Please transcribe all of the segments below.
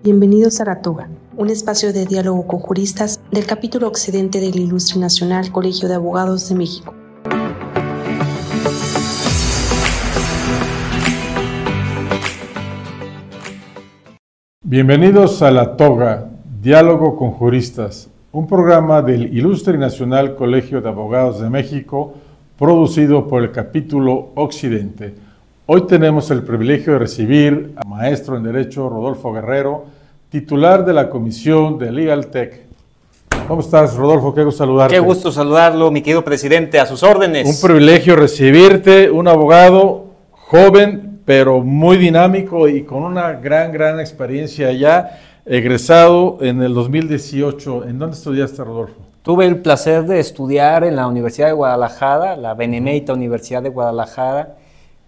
Bienvenidos a La Toga, un espacio de diálogo con juristas del capítulo occidente del Ilustre Nacional Colegio de Abogados de México. Bienvenidos a La Toga, diálogo con juristas, un programa del Ilustre Nacional Colegio de Abogados de México, producido por el capítulo occidente. Hoy tenemos el privilegio de recibir al maestro en Derecho Rodolfo Guerrero, titular de la Comisión de Legal Tech. ¿Cómo estás, Rodolfo? Qué gusto saludarte. Qué gusto saludarlo, mi querido presidente, a sus órdenes. Un privilegio recibirte, un abogado joven, pero muy dinámico y con una gran experiencia ya, egresado en el 2018. ¿En dónde estudiaste, Rodolfo? Tuve el placer de estudiar en la Universidad de Guadalajara, la Benemérita Universidad de Guadalajara,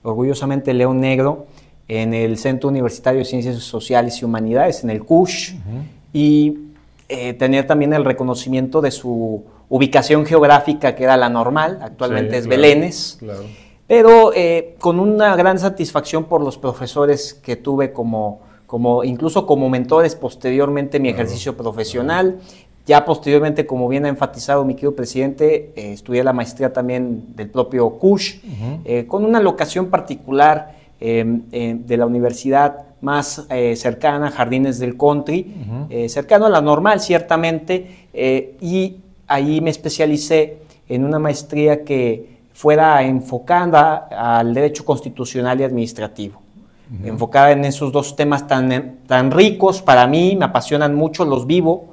orgullosamente León Negro, en el Centro Universitario de Ciencias Sociales y Humanidades, en el CUSH, y tener también el reconocimiento de su ubicación geográfica, que era la normal, actualmente sí, es claro, Belénes, claro. Pero con una gran satisfacción por los profesores que tuve incluso como mentores posteriormente en mi ejercicio profesional. Ya posteriormente, como bien ha enfatizado mi querido presidente, estudié la maestría también del propio CUSH, con una locación particular de la universidad más cercana, Jardines del Country, cercano a la normal ciertamente, y ahí me especialicé en una maestría que fuera enfocada al derecho constitucional y administrativo, enfocada en esos dos temas tan ricos para mí, me apasionan mucho, los vivo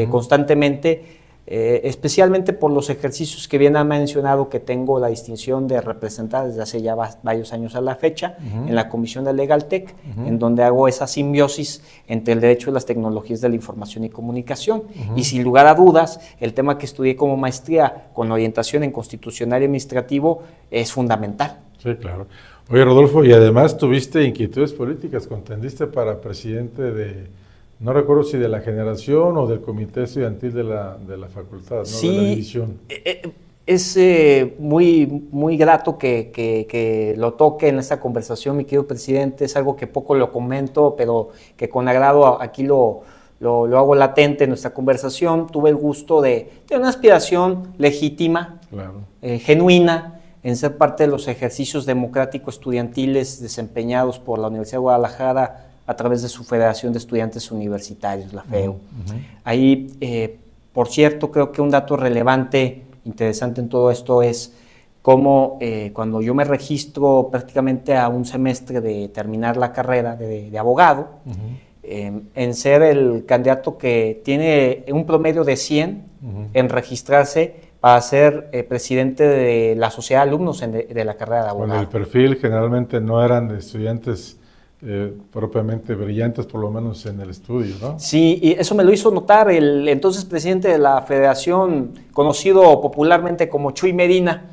constantemente, especialmente por los ejercicios que bien ha mencionado que tengo la distinción de representar desde hace ya varios años a la fecha en la Comisión de Legal Tech, en donde hago esa simbiosis entre el derecho y las tecnologías de la información y comunicación. Y sin lugar a dudas, el tema que estudié como maestría con orientación en constitucional y administrativo es fundamental. Sí, claro. Oye, Rodolfo, y además tuviste inquietudes políticas, contendiste para presidente de... No recuerdo si de la generación o del comité estudiantil de la facultad, ¿no? Sí, de la división. Es muy grato que lo toque en esta conversación, mi querido presidente. Es algo que poco lo comento, pero que con agrado aquí lo hago latente en nuestra conversación. Tuve el gusto de una aspiración legítima, claro, genuina, en ser parte de los ejercicios democráticos estudiantiles desempeñados por la Universidad de Guadalajara a través de su Federación de Estudiantes Universitarios, la FEU. Ahí, por cierto, creo que un dato relevante, interesante en todo esto es cómo cuando yo me registro prácticamente a un semestre de terminar la carrera de abogado, en ser el candidato que tiene un promedio de 100 en registrarse para ser presidente de la sociedad de alumnos de la carrera de abogado. Bueno, el perfil generalmente no eran de estudiantes propiamente brillantes, por lo menos en el estudio, ¿no? Sí, y eso me lo hizo notar el entonces presidente de la federación, conocido popularmente como Chuy Medina,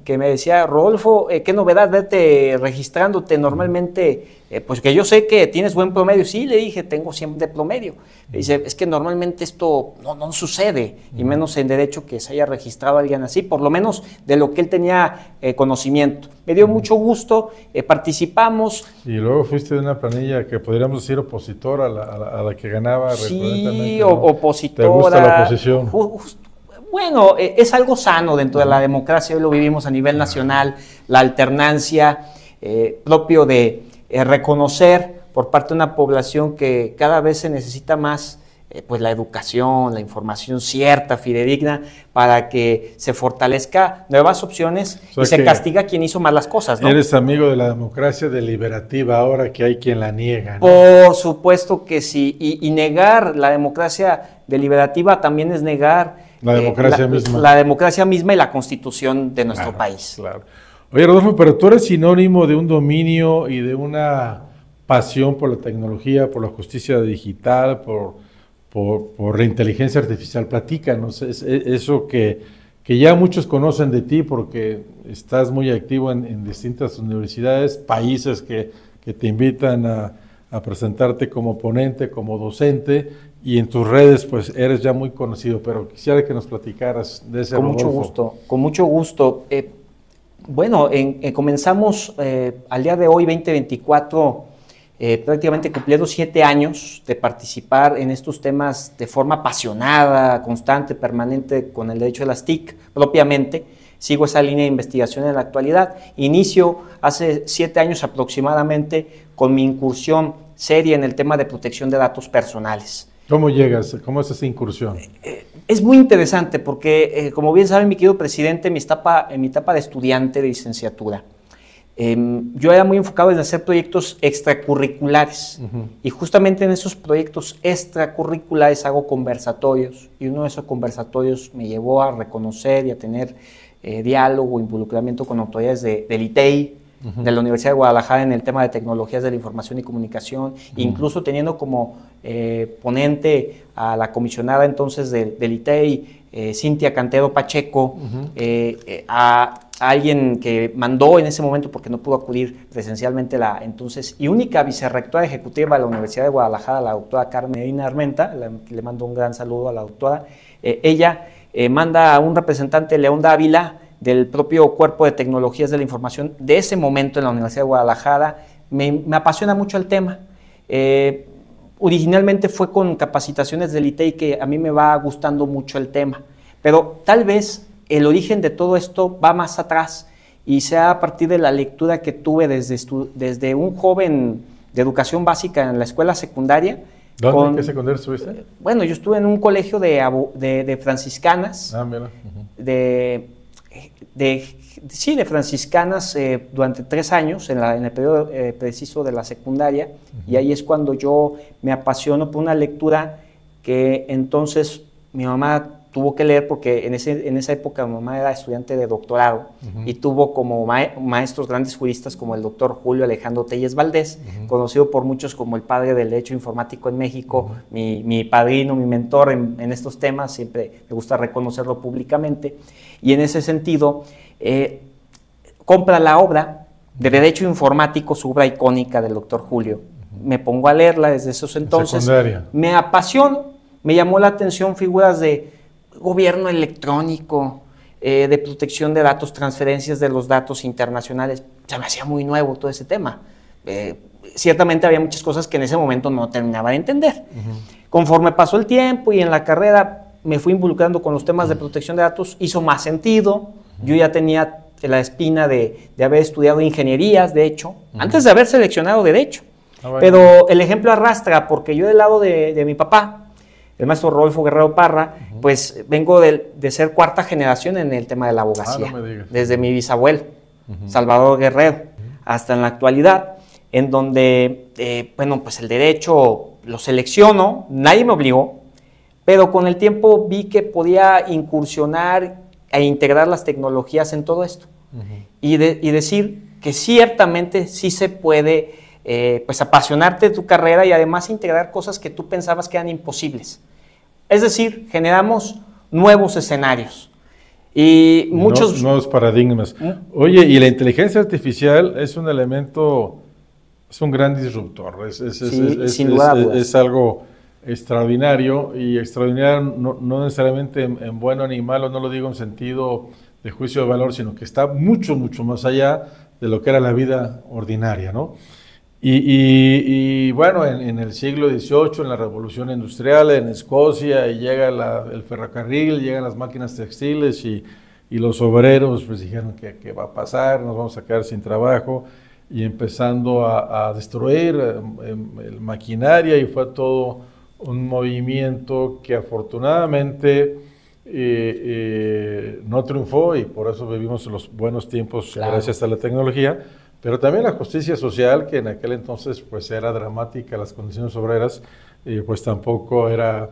que me decía, Rodolfo, qué novedad verte registrándote normalmente, pues que yo sé que tienes buen promedio. Sí, le dije, tengo 100 de promedio. Me dice, es que normalmente esto no sucede, y menos en derecho que se haya registrado a alguien así, por lo menos de lo que él tenía conocimiento. Me dio mucho gusto, participamos. Y luego fuiste de una planilla que podríamos decir opositora a la que ganaba. Sí, opositora. ¿Te gusta la oposición? Bueno, es algo sano dentro de la democracia, hoy lo vivimos a nivel nacional, la alternancia propio de reconocer por parte de una población que cada vez se necesita más pues la educación, la información cierta, fidedigna, para que se fortalezca nuevas opciones, o sea, y se castiga a quien hizo malas cosas, ¿no? Eres amigo de la democracia deliberativa ahora que hay quien la niega, ¿no? Por supuesto que sí, y negar la democracia deliberativa también es negar la democracia misma. La democracia misma y la constitución de nuestro país. Claro. Oye, Rodolfo, pero tú eres sinónimo de un dominio y de una pasión por la tecnología, por la justicia digital, por la inteligencia artificial. Platícanos eso que ya muchos conocen de ti porque estás muy activo en distintas universidades, países que te invitan a presentarte como ponente, como docente, y en tus redes pues eres ya muy conocido, pero quisiera que nos platicaras de ese Rodolfo. Con mucho gusto. Bueno, comenzamos al día de hoy, 2024, prácticamente cumpliendo 7 años de participar en estos temas de forma apasionada, constante, permanente con el derecho de las TIC propiamente. Sigo esa línea de investigación en la actualidad. Inicio hace 7 años aproximadamente con mi incursión seria en el tema de protección de datos personales. ¿Cómo llegas? ¿Cómo es esa incursión? Es muy interesante porque, como bien sabe mi querido presidente, en mi etapa de estudiante de licenciatura, yo era muy enfocado en hacer proyectos extracurriculares y justamente en esos proyectos extracurriculares hago conversatorios y uno de esos conversatorios me llevó a reconocer y a tener diálogo, involucramiento con autoridades del ITEI, de la Universidad de Guadalajara en el tema de tecnologías de la información y comunicación, incluso teniendo como ponente a la comisionada entonces del ITEI, Cintia Cantero Pacheco, a alguien que mandó en ese momento porque no pudo acudir presencialmente la entonces y única vicerrectora ejecutiva de la Universidad de Guadalajara, la doctora Carmen Medina Armenta, le mando un gran saludo a la doctora. Ella manda a un representante, León Dávila, del propio Cuerpo de Tecnologías de la Información de ese momento en la Universidad de Guadalajara. Me apasiona mucho el tema. Originalmente fue con capacitaciones del ITEI que a mí me va gustando mucho el tema, pero tal vez el origen de todo esto va más atrás y sea a partir de la lectura que tuve desde un joven de educación básica en la escuela secundaria. ¿Dónde? ¿En qué secundaria estuviste? Bueno, yo estuve en un colegio de franciscanas. Ah, mira. De franciscanas durante 3 años, en el periodo preciso de la secundaria, y ahí es cuando yo me apasiono por una lectura que entonces mi mamá tuvo que leer, porque en esa época mi mamá era estudiante de doctorado y tuvo como maestros grandes juristas como el doctor Julio Alejandro Telles Valdés, conocido por muchos como el padre del derecho informático en México, mi padrino, mi mentor en estos temas, siempre me gusta reconocerlo públicamente, y en ese sentido compra la obra de Derecho Informático, su obra icónica del doctor Julio. Me pongo a leerla desde esos entonces, me apasiono, me llamó la atención figuras de gobierno electrónico, de protección de datos, transferencias de los datos internacionales. Se me hacía muy nuevo todo ese tema. Ciertamente había muchas cosas que en ese momento no terminaba de entender. Conforme pasó el tiempo y en la carrera me fui involucrando con los temas de protección de datos, hizo más sentido. Yo ya tenía la espina de haber estudiado ingenierías, de hecho, antes de haber seleccionado derecho. Pero el ejemplo arrastra, porque yo del lado de mi papá, el maestro Rodolfo Guerrero Parra, pues vengo de ser 4ª generación en el tema de la abogacía, desde mi bisabuelo, Salvador Guerrero, hasta en la actualidad, en donde, bueno, pues el derecho lo selecciono, nadie me obligó, pero con el tiempo vi que podía incursionar e integrar las tecnologías en todo esto, y decir que ciertamente sí se puede pues apasionarte de tu carrera y además integrar cosas que tú pensabas que eran imposibles. Es decir, generamos nuevos escenarios y muchos nuevos paradigmas. Oye, y la inteligencia artificial es un elemento, es un gran disruptor, sin duda es algo extraordinario, y extraordinario no necesariamente en bueno ni malo, no lo digo en sentido de juicio de valor, sino que está mucho, mucho más allá de lo que era la vida ordinaria, ¿no? Y bueno, en el siglo XVIII, en la Revolución Industrial, en Escocia, y llega el ferrocarril, llegan las máquinas textiles y los obreros pues dijeron ¿qué va a pasar? Nos vamos a quedar sin trabajo, y empezando a destruir maquinaria, y fue todo un movimiento que afortunadamente no triunfó, y por eso vivimos los buenos tiempos gracias a la tecnología. Pero también la justicia social, que en aquel entonces pues era dramática, las condiciones obreras, pues tampoco era,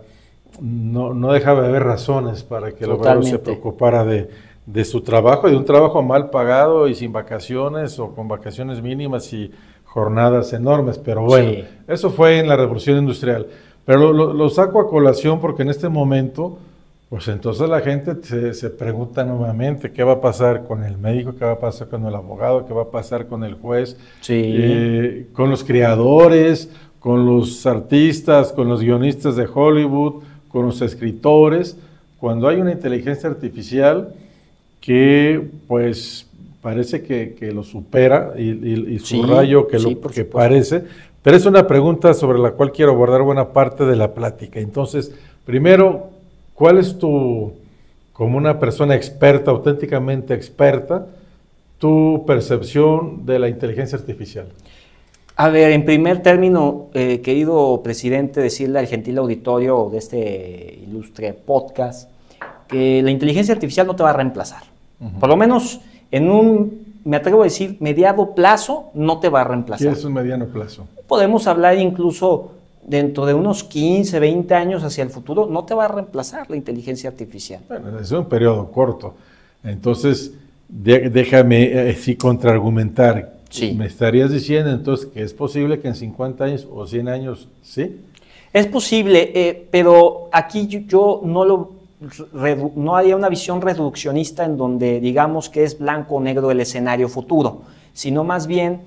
no dejaba de haber razones para que el obrero se preocupara de su trabajo, y de un trabajo mal pagado y sin vacaciones, o con vacaciones mínimas y jornadas enormes. Pero bueno, eso fue en la Revolución Industrial. Pero lo saco a colación porque en este momento, pues entonces la gente se pregunta nuevamente qué va a pasar con el médico, qué va a pasar con el abogado, qué va a pasar con el juez, con los creadores, con los artistas, con los guionistas de Hollywood, con los escritores, cuando hay una inteligencia artificial que pues parece que lo supera, y subrayo que parece, Pero es una pregunta sobre la cual quiero abordar buena parte de la plática. Entonces, primero, ¿cuál es como una persona experta, auténticamente experta, tu percepción de la inteligencia artificial? A ver, en primer término, querido presidente, decirle al gentil auditorio de este ilustre podcast que la inteligencia artificial no te va a reemplazar. Por lo menos me atrevo a decir, mediano plazo no te va a reemplazar. ¿Qué es un mediano plazo? Podemos hablar incluso dentro de unos 15, 20 años hacia el futuro, no te va a reemplazar la inteligencia artificial. Bueno, es un periodo corto. Entonces, déjame contraargumentar. Sí. ¿Me estarías diciendo entonces que es posible que en 50 años o 100 años, sí? Es posible, pero aquí yo no haría una visión reduccionista en donde digamos que es blanco o negro el escenario futuro, sino más bien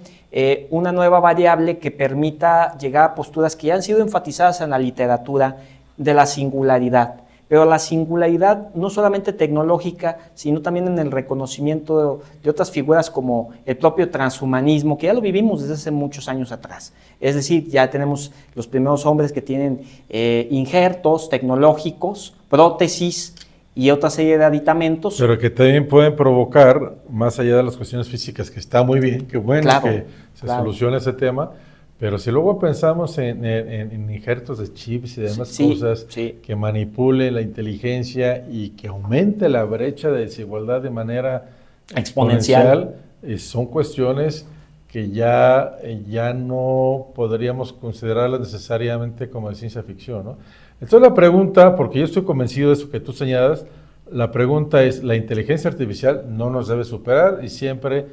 una nueva variable que permita llegar a posturas que ya han sido enfatizadas en la literatura de la singularidad. Pero la singularidad no solamente tecnológica, sino también en el reconocimiento de otras figuras como el propio transhumanismo, que ya lo vivimos desde hace muchos años atrás. Es decir, ya tenemos los primeros hombres que tienen injertos tecnológicos, prótesis y otra serie de aditamentos. Pero que también pueden provocar, más allá de las cuestiones físicas, que está muy bien, que bueno claro, que se solucione ese tema. Pero si luego pensamos en injertos de chips y demás cosas que manipulen la inteligencia y que aumente la brecha de desigualdad de manera exponencial, son cuestiones que ya no podríamos considerarlas necesariamente como de ciencia ficción, ¿no? Entonces la pregunta, porque yo estoy convencido de eso que tú señalas, la pregunta es, la inteligencia artificial no nos debe superar y siempre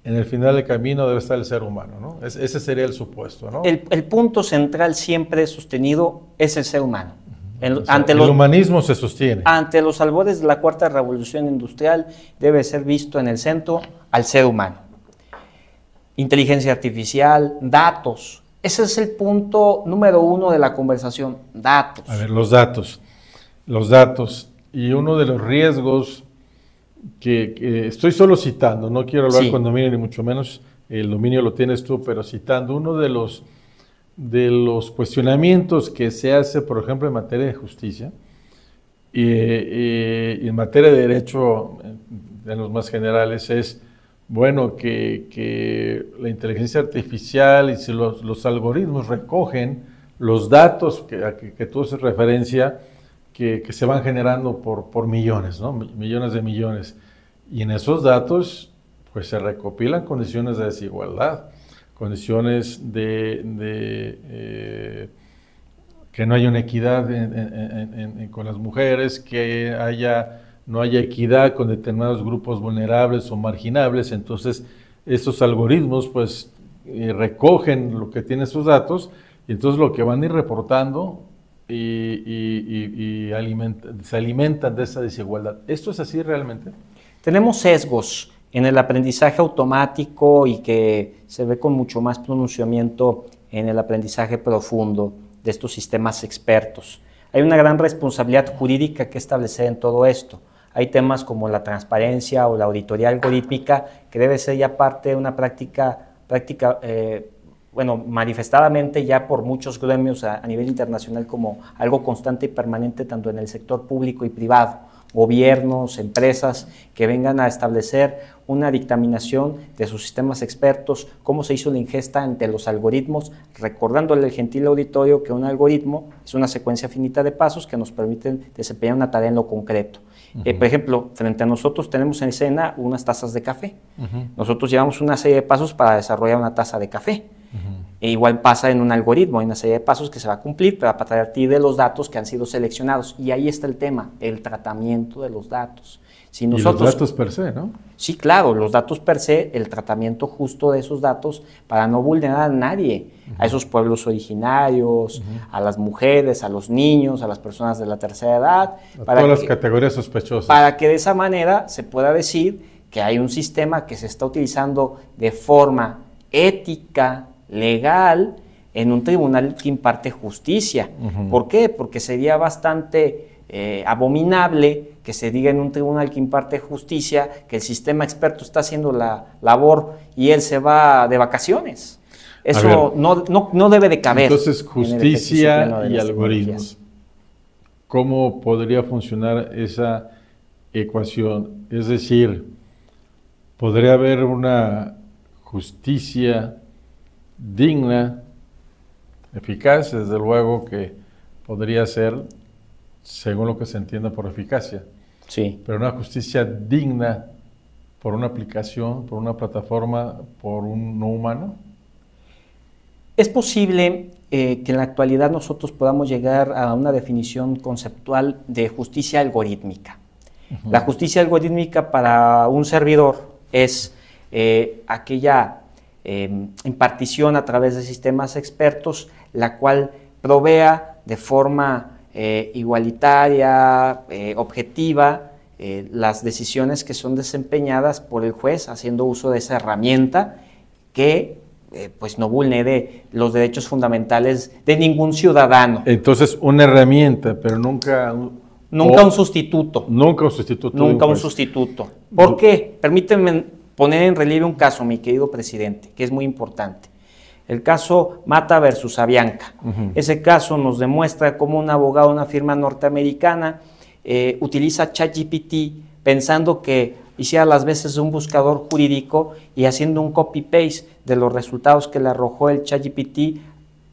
en el final del camino debe estar el ser humano, ¿no? Ese sería el supuesto, ¿no? El punto central siempre sostenido es el ser humano. El humanismo se sostiene. Ante los albores de la cuarta revolución industrial debe ser visto en el centro al ser humano. Inteligencia artificial, datos. Ese es el punto número 1 de la conversación, datos. A ver, los datos. Y uno de los riesgos que estoy solo citando, no quiero hablar con dominio ni mucho menos, el dominio lo tienes tú, pero citando uno de los cuestionamientos que se hace, por ejemplo, en materia de justicia y en materia de derecho, en los más generales, es, bueno, que la inteligencia artificial y si los algoritmos recogen los datos que tú haces referencia, que se van generando por millones, ¿no? Millones de millones. Y en esos datos, pues se recopilan condiciones de desigualdad, condiciones de que no haya una equidad con las mujeres, que no haya equidad con determinados grupos vulnerables o marginables. Entonces, estos algoritmos, pues, recogen lo que tienen sus datos y entonces lo que van a ir reportando se alimentan de esa desigualdad. ¿Esto es así realmente? Tenemos sesgos en el aprendizaje automático y que se ve con mucho más pronunciamiento en el aprendizaje profundo de estos sistemas expertos. Hay una gran responsabilidad jurídica que establecer en todo esto. Hay temas como la transparencia o la auditoría algorítmica que debe ser ya parte de una práctica manifestadamente ya por muchos gremios a nivel internacional como algo constante y permanente tanto en el sector público y privado, gobiernos, empresas que vengan a establecer una dictaminación de sus sistemas expertos, cómo se hizo la ingesta ante los algoritmos, recordándole al gentil auditorio que un algoritmo es una secuencia finita de pasos que nos permiten desempeñar una tarea en lo concreto. Por ejemplo, frente a nosotros tenemos en escena unas tazas de café. Nosotros llevamos una serie de pasos para desarrollar una taza de café. E igual pasa en un algoritmo, hay una serie de pasos que se va a cumplir para partir de los datos que han sido seleccionados. Y ahí está el tema, el tratamiento de los datos. Y los datos per se, ¿no? Sí, claro, los datos per se, el tratamiento justo de esos datos para no vulnerar a nadie, a esos pueblos originarios, a las mujeres, a los niños, a las personas de la tercera edad. Todas las categorías sospechosas. Para que de esa manera se pueda decir que hay un sistema que se está utilizando de forma ética, legal, en un tribunal que imparte justicia. ¿Por qué? Porque sería bastante abominable que se diga en un tribunal que imparte justicia que el sistema experto está haciendo la labor y él se va de vacaciones. Eso no debe de caber. Entonces, justicia y algoritmos. ¿Cómo podría funcionar esa ecuación? Es decir, ¿podría haber una justicia digna, eficaz? Desde luego que podría ser, según lo que se entienda por eficacia. Sí. Pero una justicia digna por una aplicación, por una plataforma, por un no humano. Es posible que en la actualidad nosotros podamos llegar a una definición conceptual de justicia algorítmica. La justicia algorítmica para un servidor es aquella impartición a través de sistemas expertos, la cual provea de forma igualitaria, objetiva, las decisiones que son desempeñadas por el juez, haciendo uso de esa herramienta que pues no vulnere los derechos fundamentales de ningún ciudadano. Entonces, una herramienta, pero nunca un sustituto. Nunca un sustituto. Nunca un sustituto. ¿Por qué? Permíteme poner en relieve un caso, mi querido presidente, que es muy importante. El caso Mata versus Avianca. Ese caso nos demuestra cómo un abogado de una firma norteamericana utiliza ChatGPT pensando que hiciera las veces de un buscador jurídico y haciendo un copy-paste de los resultados que le arrojó el ChatGPT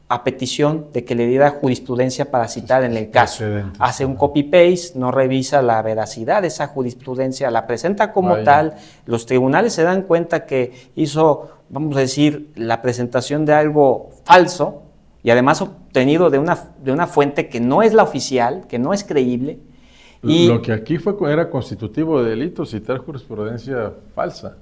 a petición de que le diera jurisprudencia para citar en el caso. Hace un copy-paste, no revisa la veracidad de esa jurisprudencia, la presenta como tal. Los tribunales se dan cuenta que hizo, vamos a decir, la presentación de algo falso y además obtenido de una fuente que no es la oficial, que no es creíble. Y lo que aquí era constitutivo de delito citar jurisprudencia falsa.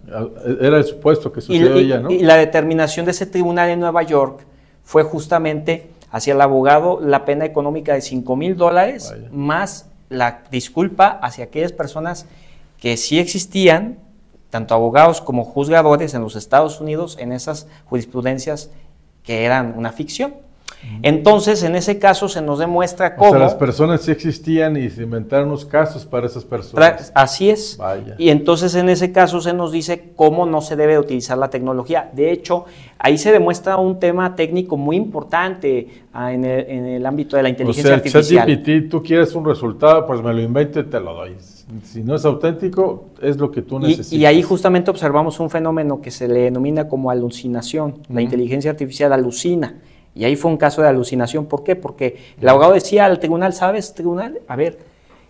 Era el supuesto que sucedió ella, ¿no? Y la determinación de ese tribunal en Nueva York fue justamente hacia el abogado la pena económica de $5,000 más la disculpa hacia aquellas personas que sí existían, tanto abogados como juzgadores en los Estados Unidos, en esas jurisprudencias que eran una ficción. Entonces, en ese caso se nos demuestra cómo... O sea, las personas sí existían y se inventaron unos casos para esas personas. Así es. Vaya. Y entonces en ese caso se nos dice cómo no se debe utilizar la tecnología. De hecho, ahí se demuestra un tema técnico muy importante en el ámbito de la inteligencia artificial. ChatGPT, tú quieres un resultado, pues me lo invento y te lo doy. Si no es auténtico, es lo que tú necesitas. Y ahí justamente observamos un fenómeno que se le denomina como alucinación. La inteligencia artificial alucina. Y ahí fue un caso de alucinación. ¿Por qué? Porque el abogado decía al tribunal, ¿sabes, tribunal? A ver,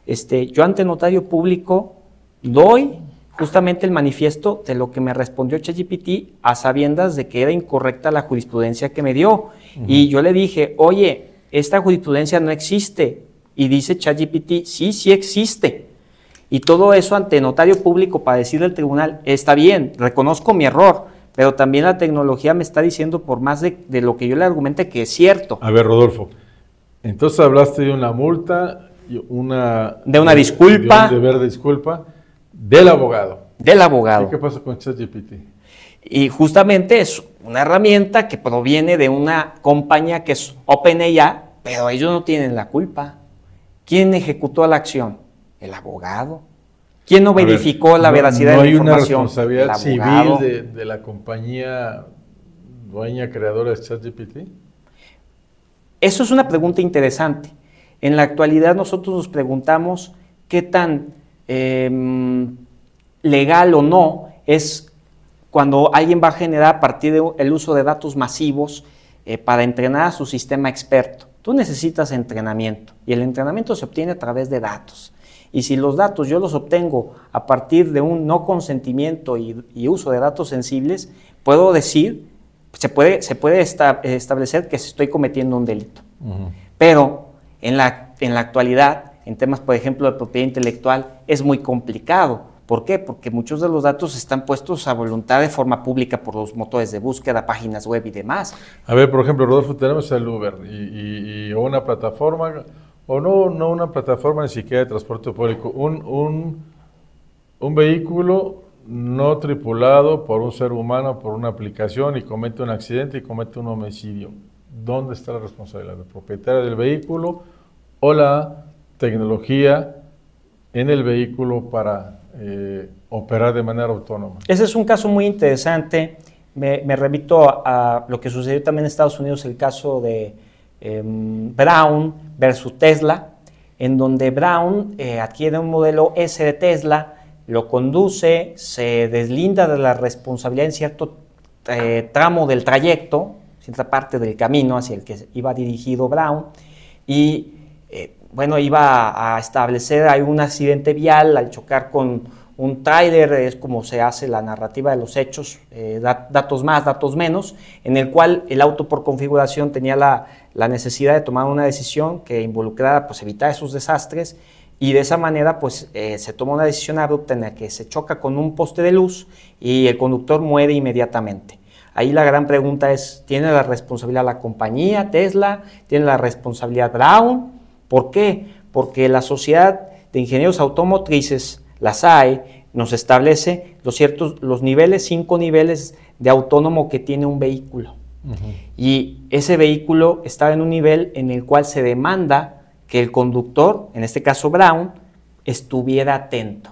yo ante notario público doy justamente el manifiesto de lo que me respondió ChatGPT a sabiendas de que era incorrecta la jurisprudencia que me dio. Y yo le dije, oye, esta jurisprudencia no existe. Y dice ChatGPT, sí existe. Y todo eso ante notario público para decirle al tribunal, está bien, reconozco mi error, pero también la tecnología me está diciendo por más de lo que yo le argumente que es cierto. A ver, Rodolfo, entonces hablaste de una multa, de una disculpa. De un deber de disculpa del abogado. Del abogado. ¿Y qué pasa con ChatGPT? Y justamente es una herramienta que proviene de una compañía que es OpenAI, pero ellos no tienen la culpa. ¿Quién ejecutó la acción? El abogado. ¿Quién no verificó la veracidad de la información? ¿No hay una responsabilidad civil de la compañía dueña, creadora de ChatGPT? Eso es una pregunta interesante. En la actualidad nosotros nos preguntamos qué tan legal o no es cuando alguien va a generar a partir del uso de datos masivos para entrenar a su sistema experto. Tú necesitas entrenamiento y el entrenamiento se obtiene a través de datos. Y si los datos yo los obtengo a partir de un no consentimiento y uso de datos sensibles, puedo decir, se puede establecer que estoy cometiendo un delito. Pero en la actualidad, en temas, por ejemplo, de propiedad intelectual, es muy complicado. ¿Por qué? Porque muchos de los datos están puestos a voluntad de forma pública por los motores de búsqueda, páginas web y demás. A ver, por ejemplo, Rodolfo, tenemos el Uber y una plataforma... O no una plataforma ni siquiera de transporte público, un vehículo no tripulado por un ser humano, por una aplicación y comete un accidente y comete un homicidio. ¿Dónde está la responsabilidad? ¿Del propietario del vehículo o la tecnología en el vehículo para operar de manera autónoma? Ese es un caso muy interesante me remito a lo que sucedió también en Estados Unidos, el caso de Brown versus Tesla, en donde Brown adquiere un modelo S de Tesla, lo conduce, se deslinda de la responsabilidad en cierto tramo del trayecto, cierta parte del camino hacia el que iba dirigido Brown, y bueno, iba a establecer ahí un accidente vial al chocar con un tráiler. Es como se hace la narrativa de los hechos, datos más, datos menos, en el cual el auto por configuración tenía la necesidad de tomar una decisión que involucrara pues, evitar esos desastres, y de esa manera pues, se toma una decisión abrupta en la que se choca con un poste de luz y el conductor muere inmediatamente. Ahí la gran pregunta es, ¿tiene la responsabilidad la compañía Tesla? ¿Tiene la responsabilidad Brown? ¿Por qué? Porque la Sociedad de Ingenieros Automotrices, la SAE, nos establece los niveles, 5 niveles de autónomo que tiene un vehículo. Y ese vehículo estaba en un nivel en el cual se demanda que el conductor, en este caso Brown, estuviera atento,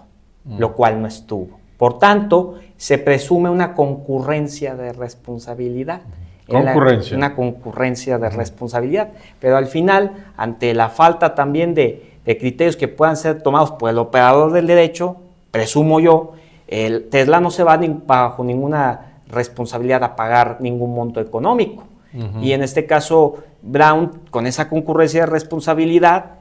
lo cual no estuvo. Por tanto, se presume una concurrencia de responsabilidad. Una concurrencia de responsabilidad. Pero al final, ante la falta también de criterios que puedan ser tomados por el operador del derecho, presumo yo, el Tesla no se va bajo ninguna responsabilidad a pagar ningún monto económico. Y en este caso, Brown, con esa concurrencia de responsabilidad,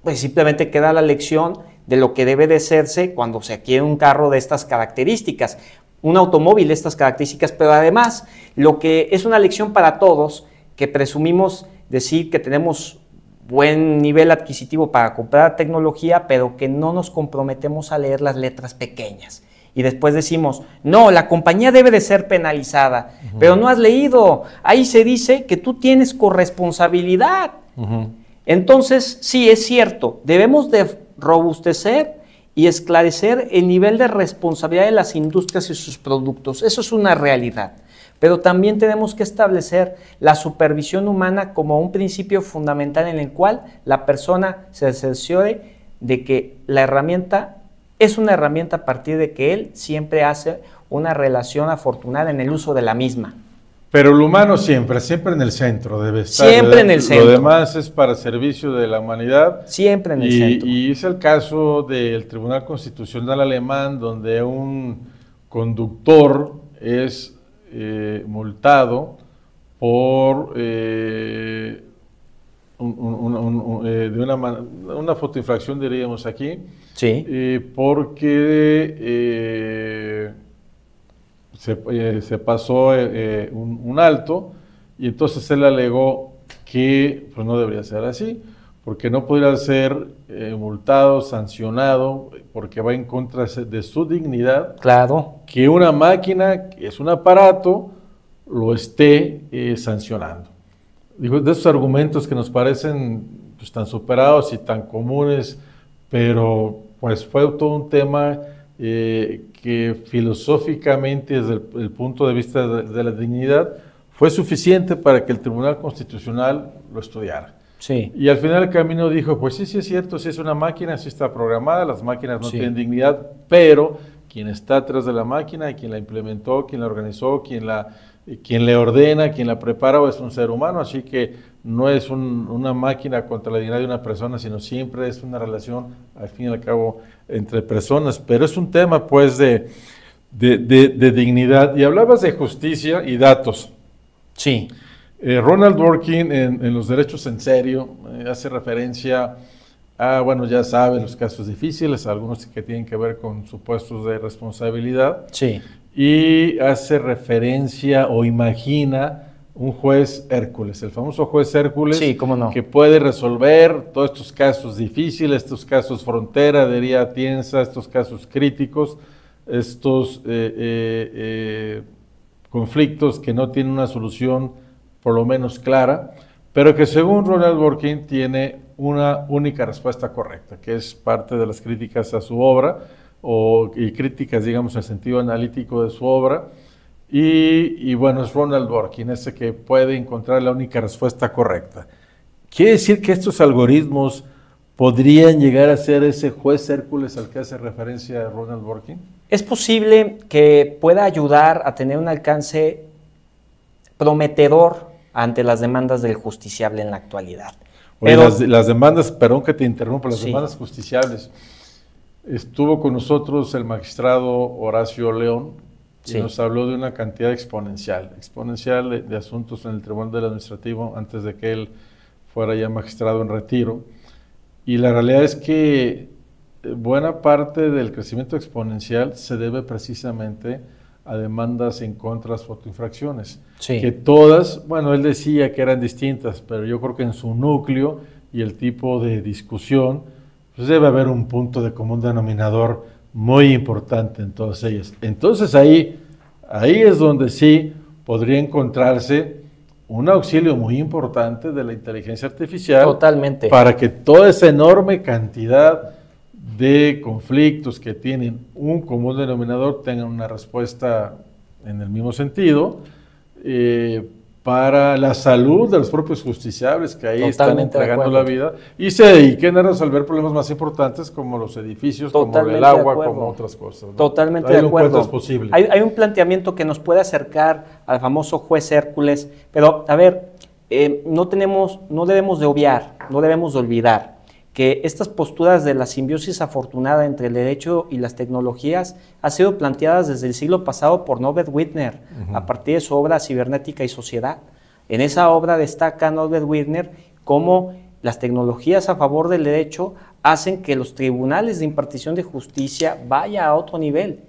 pues simplemente queda la lección de lo que debe de hacerse cuando se adquiere un carro de estas características, un automóvil de estas características, pero además lo que es una lección para todos, que presumimos decir que tenemos buen nivel adquisitivo para comprar tecnología, pero que no nos comprometemos a leer las letras pequeñas. Y después decimos, no, la compañía debe de ser penalizada, pero no has leído, ahí se dice que tú tienes corresponsabilidad. Entonces, sí, es cierto, debemos de robustecer y esclarecer el nivel de responsabilidad de las industrias y sus productos. Eso es una realidad. Pero también tenemos que establecer la supervisión humana como un principio fundamental en el cual la persona se cerciore de que la herramienta es una herramienta a partir de que él siempre hace una relación afortunada en el uso de la misma. Pero lo humano siempre en el centro debe estar. Siempre en el centro. Lo demás es para servicio de la humanidad. Siempre en el centro. Y es el caso del Tribunal Constitucional alemán, donde un conductor es multado por una fotoinfracción, diríamos aquí, sí. porque se pasó un alto, y entonces él alegó que pues, no debería ser así, porque no podría ser multado, sancionado, porque va en contra de su dignidad. Claro. Que una máquina, que es un aparato, lo esté sancionando. Digo, de esos argumentos que nos parecen pues, tan superados y tan comunes, pero pues fue todo un tema que filosóficamente, desde el punto de vista de la dignidad, fue suficiente para que el Tribunal Constitucional lo estudiara. Sí. Y al final el camino dijo, pues sí, sí es cierto, sí es una máquina, sí está programada, las máquinas no tienen dignidad, pero quien está atrás de la máquina, quien la implementó, quien la organizó, quien le ordena, quien la prepara, es un ser humano, así que no es una máquina contra la dignidad de una persona, sino siempre es una relación, al fin y al cabo, entre personas. Pero es un tema, pues, de dignidad. Y hablabas de justicia y datos. Sí. Ronald Dworkin, en Los Derechos en Serio, hace referencia a, bueno, ya saben, los casos difíciles, algunos que tienen que ver con supuestos de responsabilidad. Sí. Y hace referencia o imagina un juez Hércules, el famoso juez Hércules, sí, cómo no, que puede resolver todos estos casos difíciles, estos casos frontera, diría Atienza, estos casos críticos, estos conflictos que no tienen una solución por lo menos clara, pero que según Ronald Dworkin tiene una única respuesta correcta, que es parte de las críticas a su obra, y críticas, digamos, en el sentido analítico de su obra, y bueno, es Ronald Dworkin, ese que puede encontrar la única respuesta correcta. ¿Quiere decir que estos algoritmos podrían llegar a ser ese juez Hércules al que hace referencia Ronald Dworkin? Es posible que pueda ayudar a tener un alcance prometedor ante las demandas del justiciable en la actualidad. Oye, las demandas, perdón que te interrumpa, las demandas justiciables. Estuvo con nosotros el magistrado Horacio León y nos habló de una cantidad exponencial de asuntos en el Tribunal del Administrativo antes de que él fuera ya magistrado en retiro. Y la realidad es que buena parte del crecimiento exponencial se debe precisamente a demandas en contra de las fotoinfracciones, que todas, bueno, él decía que eran distintas, pero yo creo que en su núcleo y el tipo de discusión, pues debe haber un punto de común denominador muy importante en todas ellas. Entonces ahí es donde sí podría encontrarse un auxilio muy importante de la inteligencia artificial. Totalmente. Para que toda esa enorme cantidad de conflictos que tienen un común denominador tengan una respuesta en el mismo sentido, para la salud de los propios justiciables que ahí están entregando la vida y se dediquen a resolver problemas más importantes como los edificios, como el agua, como otras cosas, ¿no? Totalmente de acuerdo. Posible. Hay un planteamiento que nos puede acercar al famoso juez Hércules, pero a ver, no debemos de obviar, no debemos de olvidar que estas posturas de la simbiosis afortunada entre el derecho y las tecnologías han sido planteadas desde el siglo pasado por Norbert Wiener, a partir de su obra Cibernética y Sociedad. En esa obra destaca Norbert Wiener cómo las tecnologías a favor del derecho hacen que los tribunales de impartición de justicia vayan a otro nivel.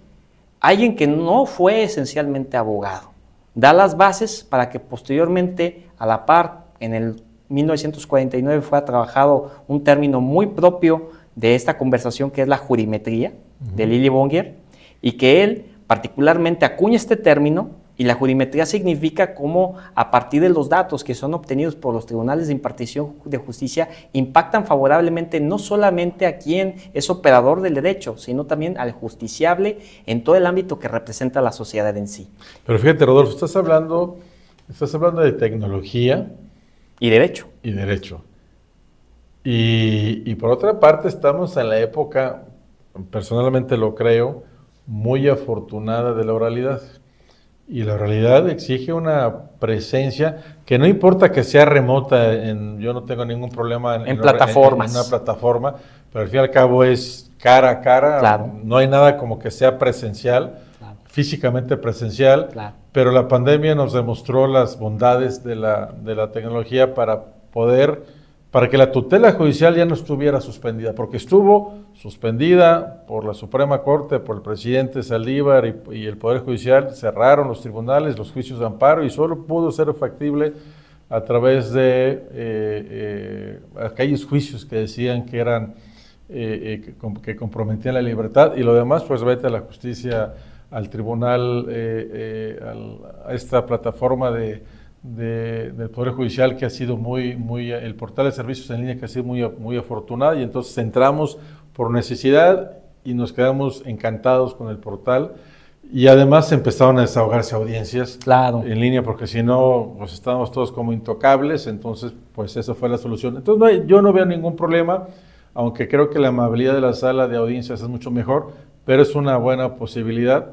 Alguien que no fue esencialmente abogado da las bases para que posteriormente, a la par, en el 1949 fue trabajado un término muy propio de esta conversación que es la jurimetría de Lili Bonger, y que él particularmente acuña este término, y la jurimetría significa cómo a partir de los datos que son obtenidos por los tribunales de impartición de justicia impactan favorablemente no solamente a quien es operador del derecho, sino también al justiciable en todo el ámbito que representa la sociedad en sí. Pero fíjate, Rodolfo, estás hablando de tecnología y derecho. Y por otra parte estamos en la época, personalmente lo creo, muy afortunada de la oralidad. Y la oralidad exige una presencia que no importa que sea remota, yo no tengo ningún problema en plataformas. En una plataforma, pero al fin y al cabo es cara a cara, claro. No hay nada como que sea presencial, claro. Físicamente presencial, claro. Pero la pandemia nos demostró las bondades de la tecnología para que la tutela judicial ya no estuviera suspendida, porque estuvo suspendida por la Suprema Corte, por el presidente Saldívar y el Poder Judicial, cerraron los tribunales, los juicios de amparo, y solo pudo ser factible a través de aquellos juicios que decían que eran que comprometían la libertad, y lo demás pues vete a la justicia, al tribunal, a esta plataforma del Poder Judicial que ha sido el portal de servicios en línea que ha sido muy afortunado, y entonces entramos por necesidad y nos quedamos encantados con el portal, y además empezaron a desahogarse audiencias en línea, porque si no, pues estábamos todos como intocables, entonces pues esa fue la solución. Entonces yo no veo ningún problema, aunque creo que la amabilidad de la sala de audiencias es mucho mejor, pero es una buena posibilidad.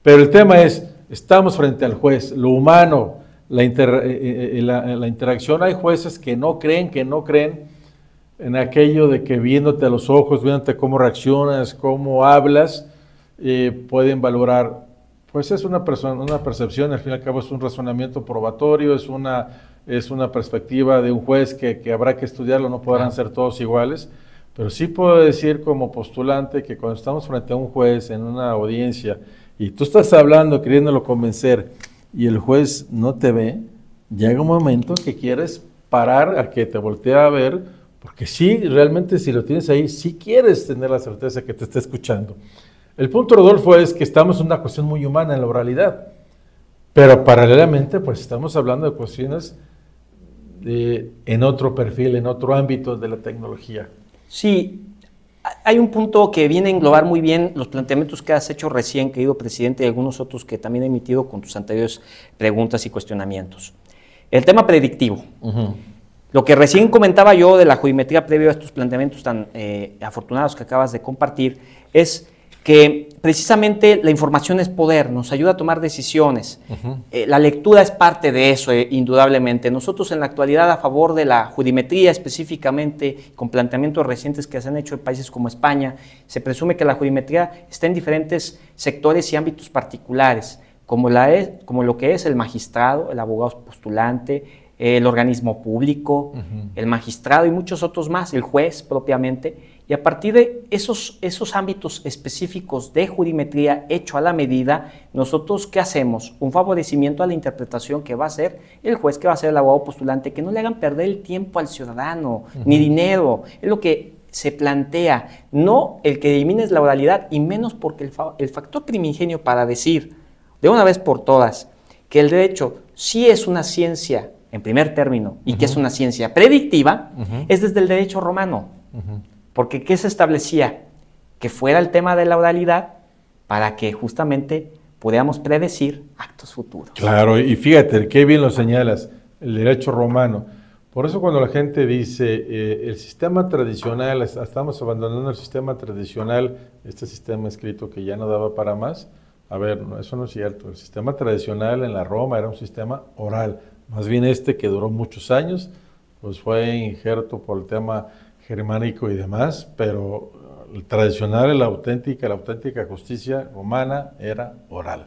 Pero el tema es, estamos frente al juez, lo humano, la interacción. Hay jueces que no creen en aquello de que viéndote a los ojos, viéndote cómo reaccionas, cómo hablas, pueden valorar. Pues es una percepción, al fin y al cabo es un razonamiento probatorio, es una perspectiva de un juez que habrá que estudiarlo, no podrán ser todos iguales, pero sí puedo decir como postulante que cuando estamos frente a un juez en una audiencia y tú estás hablando, queriéndolo convencer, y el juez no te ve, llega un momento que quieres parar a que te voltee a ver, porque sí, realmente si lo tienes ahí, sí quieres tener la certeza que te está escuchando. El punto, Rodolfo, es que estamos en una cuestión muy humana en la oralidad, pero paralelamente pues estamos hablando de cuestiones en otro perfil, en otro ámbito de la tecnología. Sí, hay un punto que viene a englobar muy bien los planteamientos que has hecho recién, querido presidente, y algunos otros que también he emitido con tus anteriores preguntas y cuestionamientos. El tema predictivo. Lo que recién comentaba yo de la jurimetría previo a estos planteamientos tan afortunados que acabas de compartir es que precisamente la información es poder, nos ayuda a tomar decisiones. La lectura es parte de eso, indudablemente. Nosotros en la actualidad a favor de la jurimetría, específicamente con planteamientos recientes que se han hecho en países como España, se presume que la jurimetría está en diferentes sectores y ámbitos particulares, como lo que es el magistrado, el abogado postulante, el organismo público, el magistrado y muchos otros más, el juez propiamente. Y a partir de esos ámbitos específicos de jurimetría hecho a la medida, nosotros ¿qué hacemos? Un favorecimiento a la interpretación que va a hacer el juez, que va a ser el abogado postulante, que no le hagan perder el tiempo al ciudadano, ni dinero, es lo que se plantea, no el que elimines la oralidad, y menos porque el factor primigenio para decir de una vez por todas que el derecho sí es una ciencia en primer término y que es una ciencia predictiva, es desde el derecho romano. Porque ¿qué se establecía? Que fuera el tema de la oralidad para que justamente pudiéramos predecir actos futuros. Claro, y fíjate, qué bien lo señalas, el derecho romano. Por eso cuando la gente dice, el sistema tradicional, estamos abandonando el sistema tradicional, este sistema escrito que ya no daba para más, a ver, no, eso no es cierto. El sistema tradicional en la Roma era un sistema oral, más bien que duró muchos años, pues fue injerto por el tema germánico y demás, pero el tradicional, la auténtica justicia romana era oral.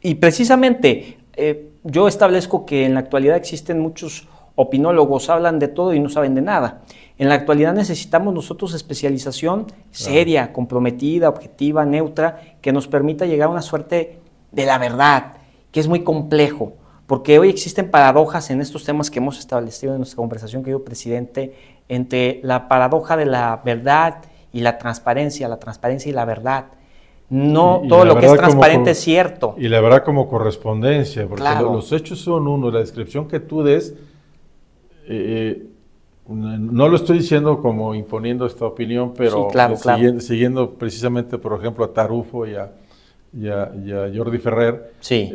Y precisamente yo establezco que en la actualidad existen muchos opinólogos, hablan de todo y no saben de nada. En la actualidad necesitamos nosotros especialización seria, comprometida, objetiva, neutra, que nos permita llegar a una suerte de la verdad, que es muy complejo, porque hoy existen paradojas en estos temas que hemos establecido en nuestra conversación, querido presidente, entre la paradoja de la verdad y la transparencia y la verdad. No todo lo que es transparente es cierto. Y la verdad como correspondencia, porque claro, los hechos son uno, la descripción que tú des, no lo estoy diciendo como imponiendo esta opinión, pero sí, siguiendo precisamente, por ejemplo, a Tarufo y a Jordi Ferrer, sí.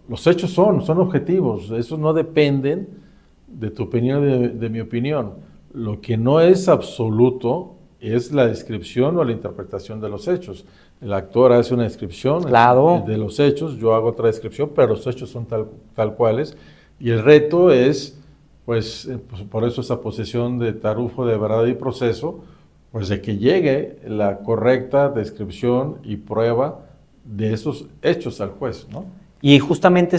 Los hechos son objetivos, esos no dependen de tu opinión, de mi opinión. Lo que no es absoluto es la descripción o la interpretación de los hechos. El actor hace una descripción de los hechos, yo hago otra descripción, pero los hechos son tal cuales. Y el reto es, pues por eso esa posesión de Tarufo de verdad y proceso, pues de que llegue la correcta descripción y prueba de esos hechos al juez, ¿no? Y justamente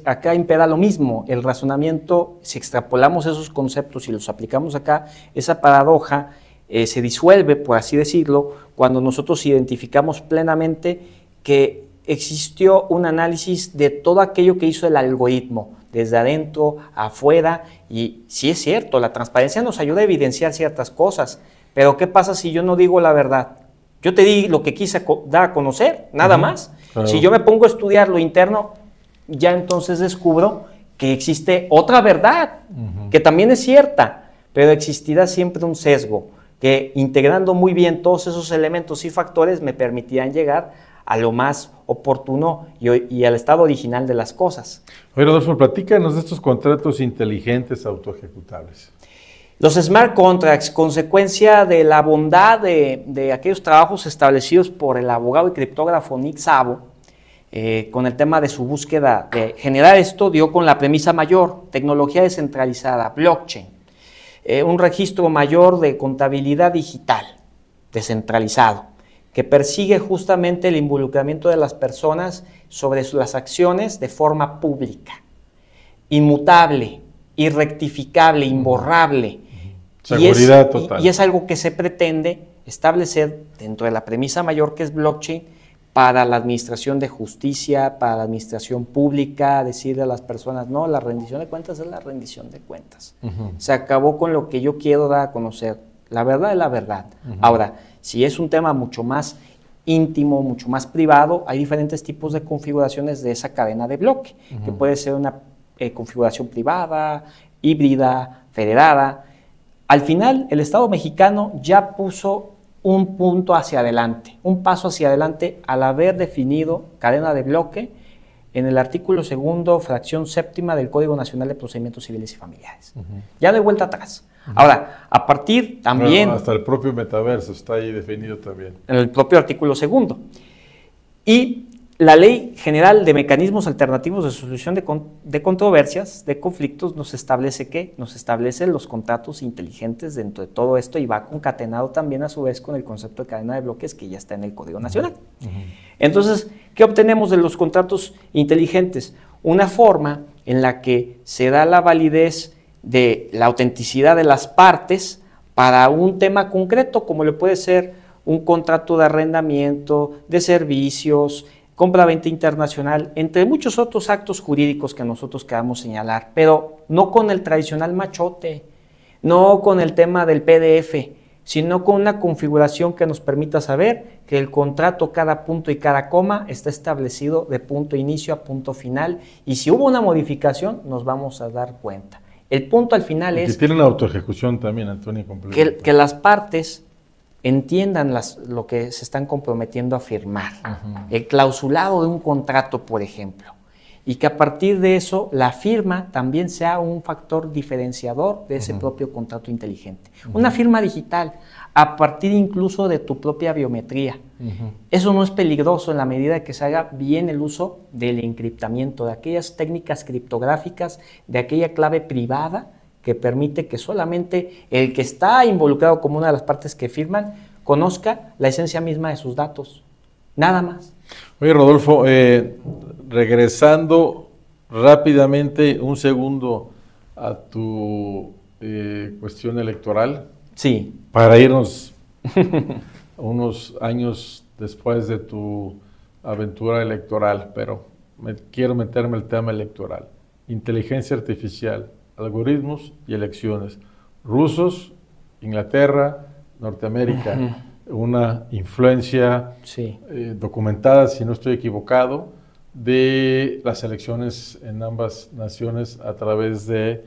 acá impera lo mismo, el razonamiento, si extrapolamos esos conceptos y los aplicamos acá, esa paradoja se disuelve, por así decirlo, cuando nosotros identificamos plenamente que existió un análisis de todo aquello que hizo el algoritmo, desde adentro a afuera, y sí es cierto, la transparencia nos ayuda a evidenciar ciertas cosas, pero ¿qué pasa si yo no digo la verdad? Yo te di lo que quise dar a conocer, nada más. Claro. Si yo me pongo a estudiar lo interno, ya entonces descubro que existe otra verdad, que también es cierta, pero existirá siempre un sesgo, que integrando muy bien todos esos elementos y factores me permitirán llegar a lo más oportuno y al estado original de las cosas. Oye, Rodolfo, platícanos de estos contratos inteligentes autoejecutables. Los smart contracts, consecuencia de la bondad de aquellos trabajos establecidos por el abogado y criptógrafo Nick Szabo, con el tema de su búsqueda de generar esto, dio con la premisa mayor, tecnología descentralizada, blockchain, un registro mayor de contabilidad digital, descentralizado, que persigue justamente el involucramiento de las personas sobre las acciones de forma pública, inmutable, irrectificable, imborrable. Seguridad total. Y es algo que se pretende establecer dentro de la premisa mayor que es blockchain para la administración de justicia, para la administración pública, decirle a las personas, no, la rendición de cuentas es la rendición de cuentas. Se acabó con lo que yo quiero dar a conocer. La verdad es la verdad. Ahora, si es un tema mucho más íntimo, mucho más privado, hay diferentes tipos de configuraciones de esa cadena de bloque, que puede ser una configuración privada, híbrida, federada. Al final, el Estado mexicano ya puso un punto hacia adelante, un paso hacia adelante al haber definido cadena de bloque en el artículo 2º, fracción 7ª del Código Nacional de Procedimientos Civiles y Familiares. Ya no hay vuelta atrás. Ahora, a partir también... Bueno, hasta el propio metaverso está ahí definido también. En el propio artículo 2. Y la Ley General de Mecanismos Alternativos de Solución de Controversias, de conflictos, nos establece ¿qué? Nos establece los contratos inteligentes dentro de todo esto y va concatenado también a su vez con el concepto de cadena de bloques que ya está en el Código Nacional. Entonces, ¿qué obtenemos de los contratos inteligentes? Una forma en la que se da la validez de la autenticidad de las partes para un tema concreto, como le puede ser un contrato de arrendamiento, de servicios, compra-venta internacional, entre muchos otros actos jurídicos que nosotros queramos señalar, pero no con el tradicional machote, no con el tema del PDF, sino con una configuración que nos permita saber que el contrato, cada punto y cada coma, está establecido de punto inicio a punto final, y si hubo una modificación, nos vamos a dar cuenta. El punto al final es... Que tienen autoejecución también, Antonio. Que las partes entiendan lo que se están comprometiendo a firmar. El clausulado de un contrato, por ejemplo. Y que a partir de eso, la firma también sea un factor diferenciador de ese propio contrato inteligente. Una firma digital, a partir incluso de tu propia biometría. Eso no es peligroso en la medida que se haga bien el uso del encriptamiento, de aquellas técnicas criptográficas, de aquella clave privada que permite que solamente el que está involucrado como una de las partes que firman conozca la esencia misma de sus datos. Nada más. Oye, Rodolfo, regresando rápidamente un segundo a tu cuestión electoral. Sí. Para irnos unos años después de tu aventura electoral, pero quiero meterme el tema electoral. Inteligencia artificial, algoritmos y elecciones. Rusos, Inglaterra, Norteamérica, una influencia documentada, si no estoy equivocado, de las elecciones en ambas naciones a través de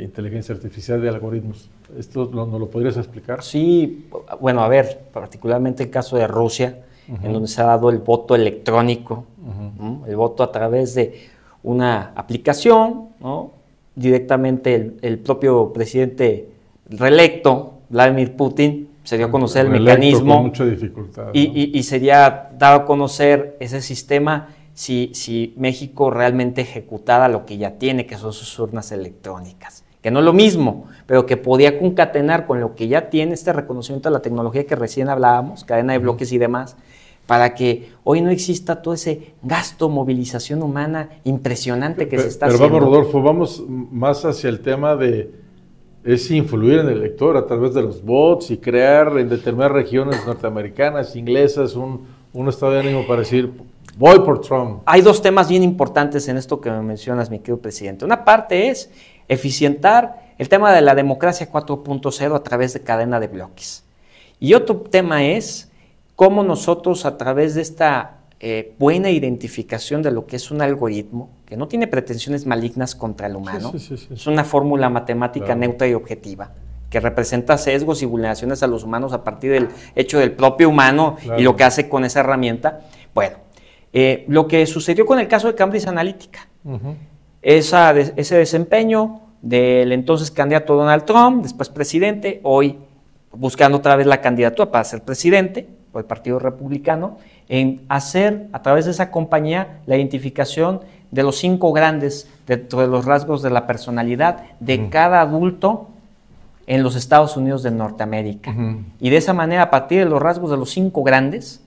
inteligencia artificial, de algoritmos. ¿Esto nos lo podrías explicar? Sí, bueno, a ver, particularmente el caso de Rusia, en donde se ha dado el voto electrónico, el voto a través de una aplicación, ¿no? Directamente el propio presidente reelecto, Vladimir Putin, se dio a conocer el mecanismo con mucha dificultad, ¿no? y sería dado a conocer ese sistema si México realmente ejecutara lo que ya tiene, que son sus urnas electrónicas, que no es lo mismo, pero que podía concatenar con lo que ya tiene este reconocimiento de la tecnología que recién hablábamos, cadena de bloques y demás, para que hoy no exista todo ese gasto, movilización humana impresionante que se está haciendo. Pero vamos, Rodolfo, vamos más hacia el tema de influir en el elector a través de los bots y crear en determinadas regiones norteamericanas, inglesas, un estado de ánimo para decir, voy por Trump. Hay dos temas bien importantes en esto que me mencionas, mi querido presidente. Una parte es eficientar el tema de la democracia 4.0 a través de cadena de bloques. Y otro tema es cómo nosotros a través de esta buena identificación de lo que es un algoritmo, que no tiene pretensiones malignas contra el humano, es una fórmula matemática neutra y objetiva, que representa sesgos y vulneraciones a los humanos a partir del hecho del propio humano y lo que hace con esa herramienta. Bueno, lo que sucedió con el caso de Cambridge Analytica, ese desempeño del entonces candidato Donald Trump, después presidente, hoy buscando otra vez la candidatura para ser presidente por el Partido Republicano, en hacer a través de esa compañía la identificación de los 5 grandes dentro de los rasgos de la personalidad de cada adulto en los Estados Unidos de Norteamérica. Y de esa manera, a partir de los rasgos de los 5 grandes,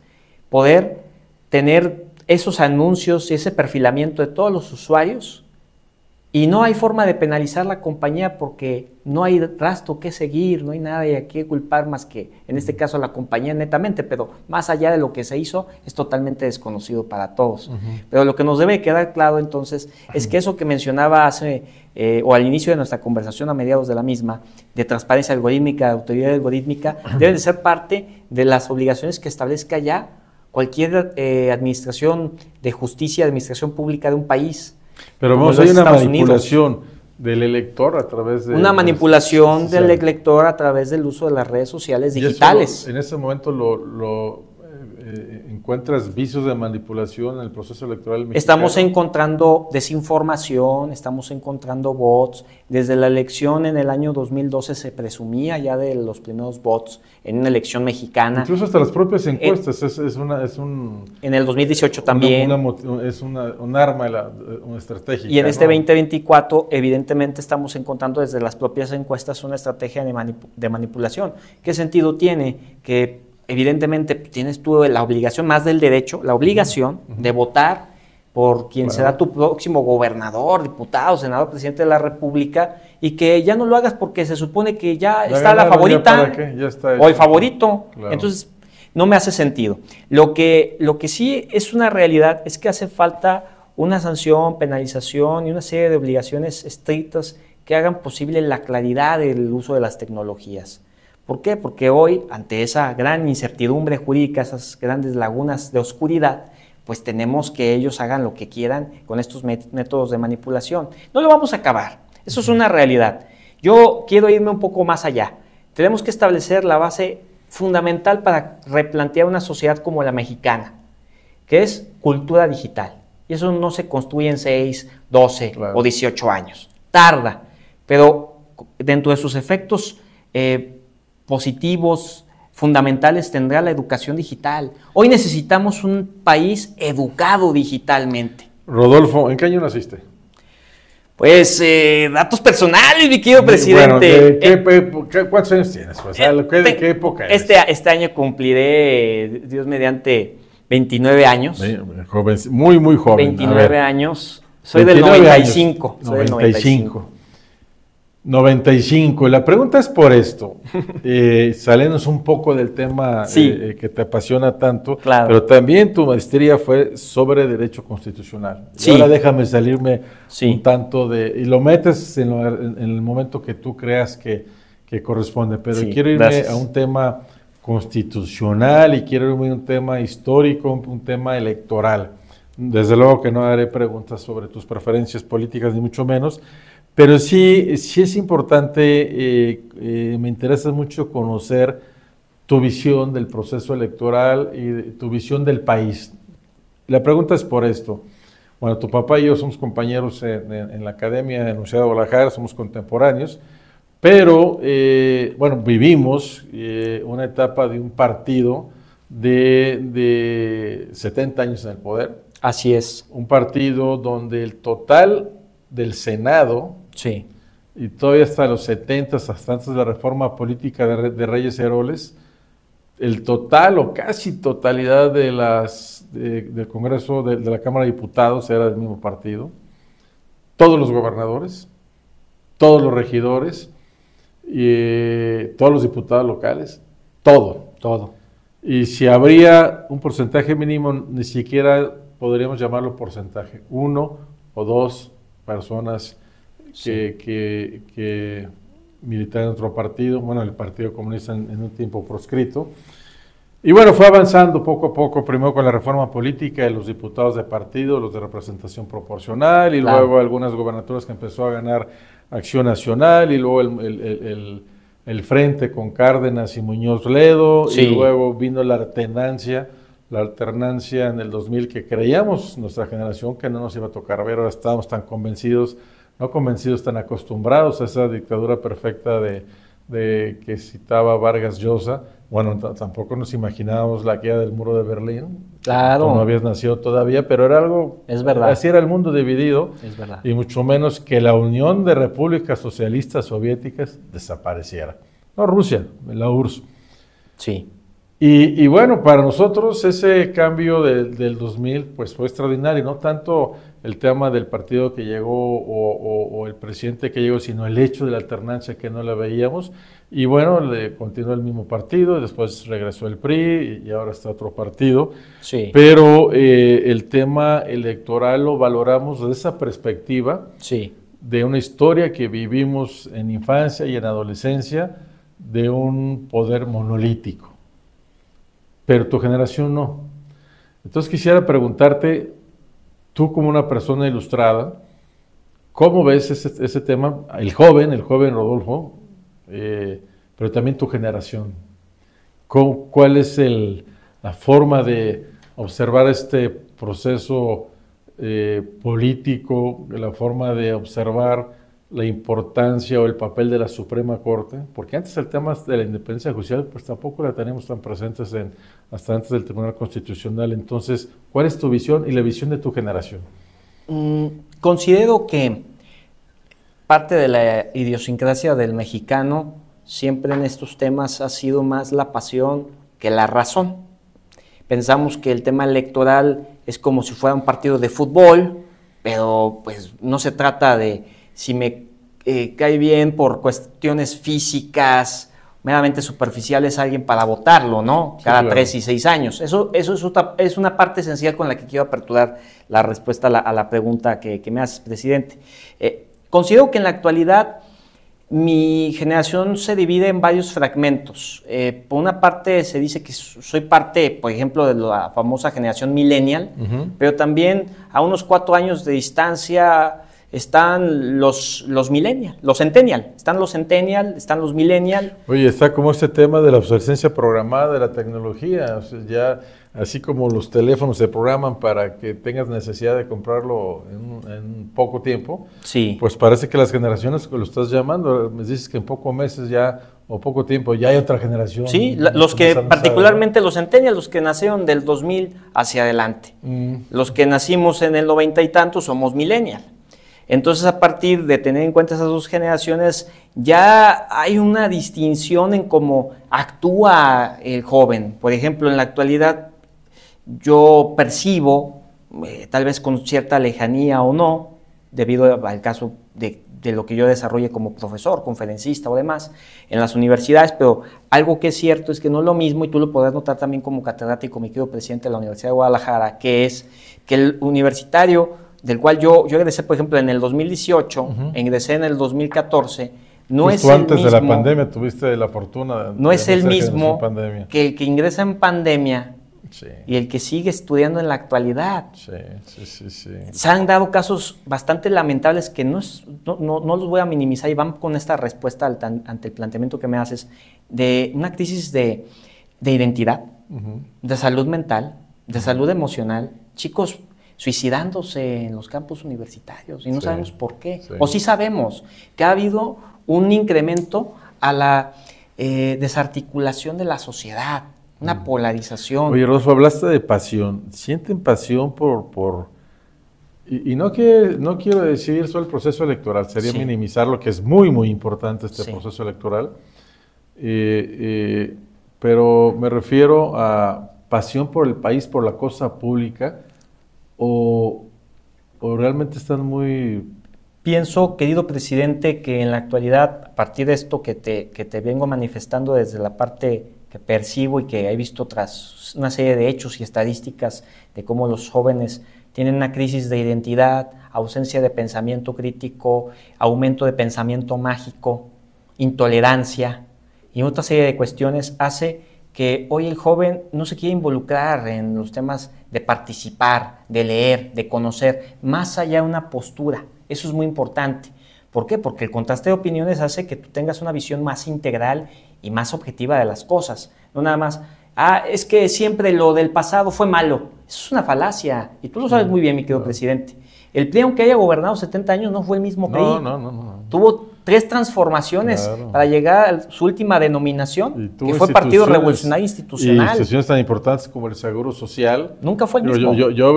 poder tener esos anuncios y ese perfilamiento de todos los usuarios. Y no hay forma de penalizar la compañía porque no hay rastro que seguir, no hay nada y a qué culpar más que, en este caso, a la compañía netamente, pero más allá de lo que se hizo, es totalmente desconocido para todos. Pero lo que nos debe quedar claro entonces es que eso que mencionaba hace, o al inicio de nuestra conversación, a mediados de la misma, de transparencia algorítmica, de autoridad algorítmica, deben de ser parte de las obligaciones que establezca ya cualquier administración de justicia, administración pública de un país. Pero vamos, hay una manipulación del elector a través de... Una manipulación del elector a través del uso de las redes sociales digitales. En ese momento lo ¿encuentras vicios de manipulación en el proceso electoral mexicano? Estamos encontrando desinformación, estamos encontrando bots. Desde la elección en el año 2012 se presumía ya de los primeros bots en una elección mexicana. Incluso hasta las propias encuestas, en el 2018 también. Un arma una estrategia. Y en este 2024 evidentemente estamos encontrando desde las propias encuestas una estrategia de manipulación. ¿Qué sentido tiene? Que evidentemente tienes tú la obligación, más del derecho, la obligación de votar por quien será tu próximo gobernador, diputado, senador, presidente de la República, y que ya no lo hagas porque se supone que ya está la favorita o el favorito. Claro. Entonces, no me hace sentido. Lo que sí es una realidad es que hace falta una sanción, penalización y una serie de obligaciones estrictas que hagan posible la claridad del uso de las tecnologías. ¿Por qué? Porque hoy, ante esa gran incertidumbre jurídica, esas grandes lagunas de oscuridad, pues tenemos que ellos hagan lo que quieran con estos métodos de manipulación. No lo vamos a acabar, eso es una realidad. Yo quiero irme un poco más allá. Tenemos que establecer la base fundamental para replantear una sociedad como la mexicana, que es cultura digital. Y eso no se construye en 6, 12 o 18 años. Tarda, pero dentro de sus efectos positivos, fundamentales, tendrá la educación digital. Hoy necesitamos un país educado digitalmente. Rodolfo, ¿en qué año naciste? Pues datos personales, mi querido presidente. Bueno, ¿cuántos años tienes? O sea, ¿de qué época eres? Este año cumpliré, Dios mediante, 29 años. Joven, muy joven. 29 años. Soy del 95. Soy del 95. 95. La pregunta es por esto, saliéndonos un poco del tema que te apasiona tanto, pero también tu maestría fue sobre Derecho Constitucional. Sí. Y ahora déjame salirme un tanto y lo metes en el momento que tú creas que corresponde, pero quiero irme a un tema constitucional y quiero irme a un tema histórico, un tema electoral. Desde luego que no haré preguntas sobre tus preferencias políticas, ni mucho menos, pero sí es importante, me interesa mucho conocer tu visión del proceso electoral y tu visión del país. La pregunta es por esto. Bueno, tu papá y yo somos compañeros en la Academia de la Universidad de Guadalajara, somos contemporáneos, pero vivimos una etapa de un partido de 70 años en el poder. Así es. Un partido donde el total del Senado, y todavía hasta los 70, hasta antes de la reforma política de Reyes Heroles, el total o casi totalidad del Congreso, de la Cámara de Diputados era del mismo partido. Todos los gobernadores, todos los regidores, todos los diputados locales, todo. Y si habría un porcentaje mínimo, ni siquiera podríamos llamarlo porcentaje, 1 o 2 personas que militaban en otro partido, el Partido Comunista en un tiempo proscrito. Y bueno, fue avanzando poco a poco, primero con la reforma política de los diputados de partido, los de representación proporcional, y luego algunas gobernaturas que empezó a ganar Acción Nacional, y luego el Frente con Cárdenas y Muñoz Ledo, y luego vino la alternancia en el 2000 que creíamos, nuestra generación, que no nos iba a tocar ver. Ahora estábamos tan tan acostumbrados a esa dictadura perfecta de que citaba Vargas Llosa. Bueno, tampoco nos imaginábamos la caída del muro de Berlín. Claro. Tú no habías nacido todavía, pero era algo... Es verdad. Así era el mundo dividido. Es verdad. Y mucho menos que la Unión de Repúblicas Socialistas Soviéticas desapareciera. No, Rusia, la URSS. Sí. Y bueno, para nosotros ese cambio del 2000 pues fue extraordinario, no tanto el tema del partido que llegó o el presidente que llegó, sino el hecho de la alternancia que no la veíamos. Y bueno, continuó el mismo partido, después regresó el PRI y ahora está otro partido. Sí. Pero el tema electoral lo valoramos desde esa perspectiva de una historia que vivimos en infancia y en adolescencia de un poder monolítico. Pero tu generación no. Entonces quisiera preguntarte, tú como una persona ilustrada, ¿cómo ves ese tema? El joven Rodolfo, pero también tu generación. ¿Cuál es la forma de observar este proceso político, la forma de observar la importancia o el papel de la Suprema Corte, porque antes el tema de la independencia judicial pues tampoco la tenemos tan presentes hasta antes del Tribunal Constitucional. Entonces, ¿cuál es tu visión y la visión de tu generación? Considero que parte de la idiosincrasia del mexicano siempre en estos temas ha sido más la pasión que la razón. Pensamos que el tema electoral es como si fuera un partido de fútbol, pero pues no se trata de si me cae bien por cuestiones físicas, meramente superficiales, alguien para votarlo, ¿no? Sí, Cada claro. 3 y 6 años. Eso es una parte esencial con la que quiero aperturar la respuesta a la pregunta que me haces, presidente. Considero que en la actualidad mi generación se divide en varios fragmentos. Por una parte se dice que soy parte, por ejemplo, de la famosa generación millennial, pero también a unos 4 años de distancia están los millennial, los centennial, están los millennial. Oye, está como este tema de la obsolescencia programada de la tecnología, o sea, ya así como los teléfonos se programan para que tengas necesidad de comprarlo en poco tiempo, Sí. pues parece que las generaciones que lo estás llamando, me dices que en pocos meses ya, o poco tiempo, ya hay otra generación. Sí, los que particularmente los centennial, los que nacieron del 2000 hacia adelante. Los que nacimos en el 90 y tantos somos millennial. Entonces, a partir de tener en cuenta esas dos generaciones, ya hay una distinción en cómo actúa el joven. Por ejemplo, en la actualidad yo percibo, tal vez con cierta lejanía o no, debido al caso de lo que yo desarrolle como profesor, conferencista o demás, en las universidades, pero algo que es cierto es que no es lo mismo, y tú lo podrás notar también como catedrático, mi querido presidente de la Universidad de Guadalajara, que es que el universitario del cual yo egresé, por ejemplo, en el 2018, ingresé en el 2014, no es el mismo. Antes de la pandemia tuviste la fortuna. No es el mismo que el que ingresa en pandemia y el que sigue estudiando en la actualidad. Sí. Se han dado casos bastante lamentables que no los voy a minimizar y van con esta respuesta ante el planteamiento que me haces de una crisis de identidad, de salud mental, de salud emocional, chicos suicidándose en los campus universitarios y no sabemos por qué. O sí sabemos que ha habido un incremento a la desarticulación de la sociedad, una polarización. Oye, Rodolfo, hablaste de pasión. ¿Sienten pasión por y no quiero decir solo el proceso electoral, sería minimizar lo que es muy, muy importante este proceso electoral, pero me refiero a pasión por el país, por la cosa pública, o realmente están muy... Pienso, querido presidente, que en la actualidad, a partir de esto que te vengo manifestando desde la parte que percibo y que he visto tras una serie de hechos y estadísticas de cómo los jóvenes tienen una crisis de identidad, ausencia de pensamiento crítico, aumento de pensamiento mágico, intolerancia y otra serie de cuestiones, hace que hoy el joven no se quiere involucrar en los temas de participar, de leer, de conocer, más allá de una postura. Eso es muy importante. ¿Por qué? Porque el contraste de opiniones hace que tú tengas una visión más integral y más objetiva de las cosas. No nada más, es que siempre lo del pasado fue malo. Eso es una falacia. Y tú lo sabes muy bien, mi querido presidente. El PRI, aunque haya gobernado 70 años, no fue el mismo PRI. No. Tuvo 3 transformaciones para llegar a su última denominación, que fue Partido Revolucionario Institucional. Y instituciones tan importantes como el Seguro Social. Nunca fue el mismo. Yo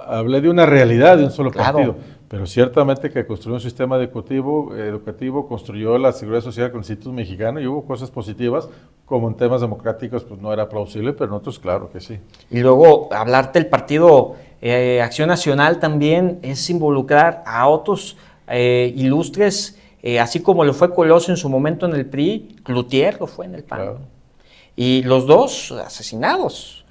hablé de una realidad de un solo partido, pero ciertamente que construyó un sistema educativo, construyó la Seguridad Social con el Instituto Mexicano y hubo cosas positivas, como en temas democráticos pues no era plausible, pero en otros claro que sí. Y luego hablarte del Partido Acción Nacional también es involucrar a otros ilustres, así como lo fue Colosio en su momento en el PRI, Cloutier lo fue en el PAN. Claro. Y los dos asesinados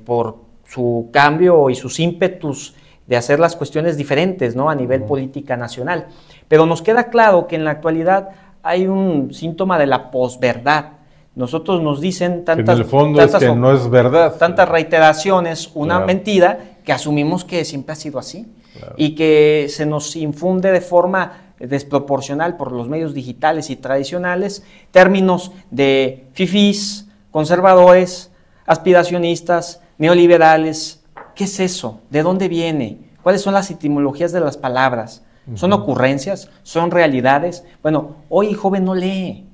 por su cambio y sus ímpetus de hacer las cuestiones diferentes, ¿no? A nivel política nacional. Pero nos queda claro que en la actualidad hay un síntoma de la posverdad. Nosotros nos dicen tantas... En el fondo es que no es verdad. Tantas reiteraciones, una mentira, que asumimos que siempre ha sido así. Claro. Y que se nos infunde de forma desproporcional por los medios digitales y tradicionales términos de fifís, conservadores, aspiracionistas, neoliberales. ¿Qué es eso? ¿De dónde viene? ¿Cuáles son las etimologías de las palabras? ¿Son ocurrencias? ¿Son realidades? Bueno, hoy el joven no lee.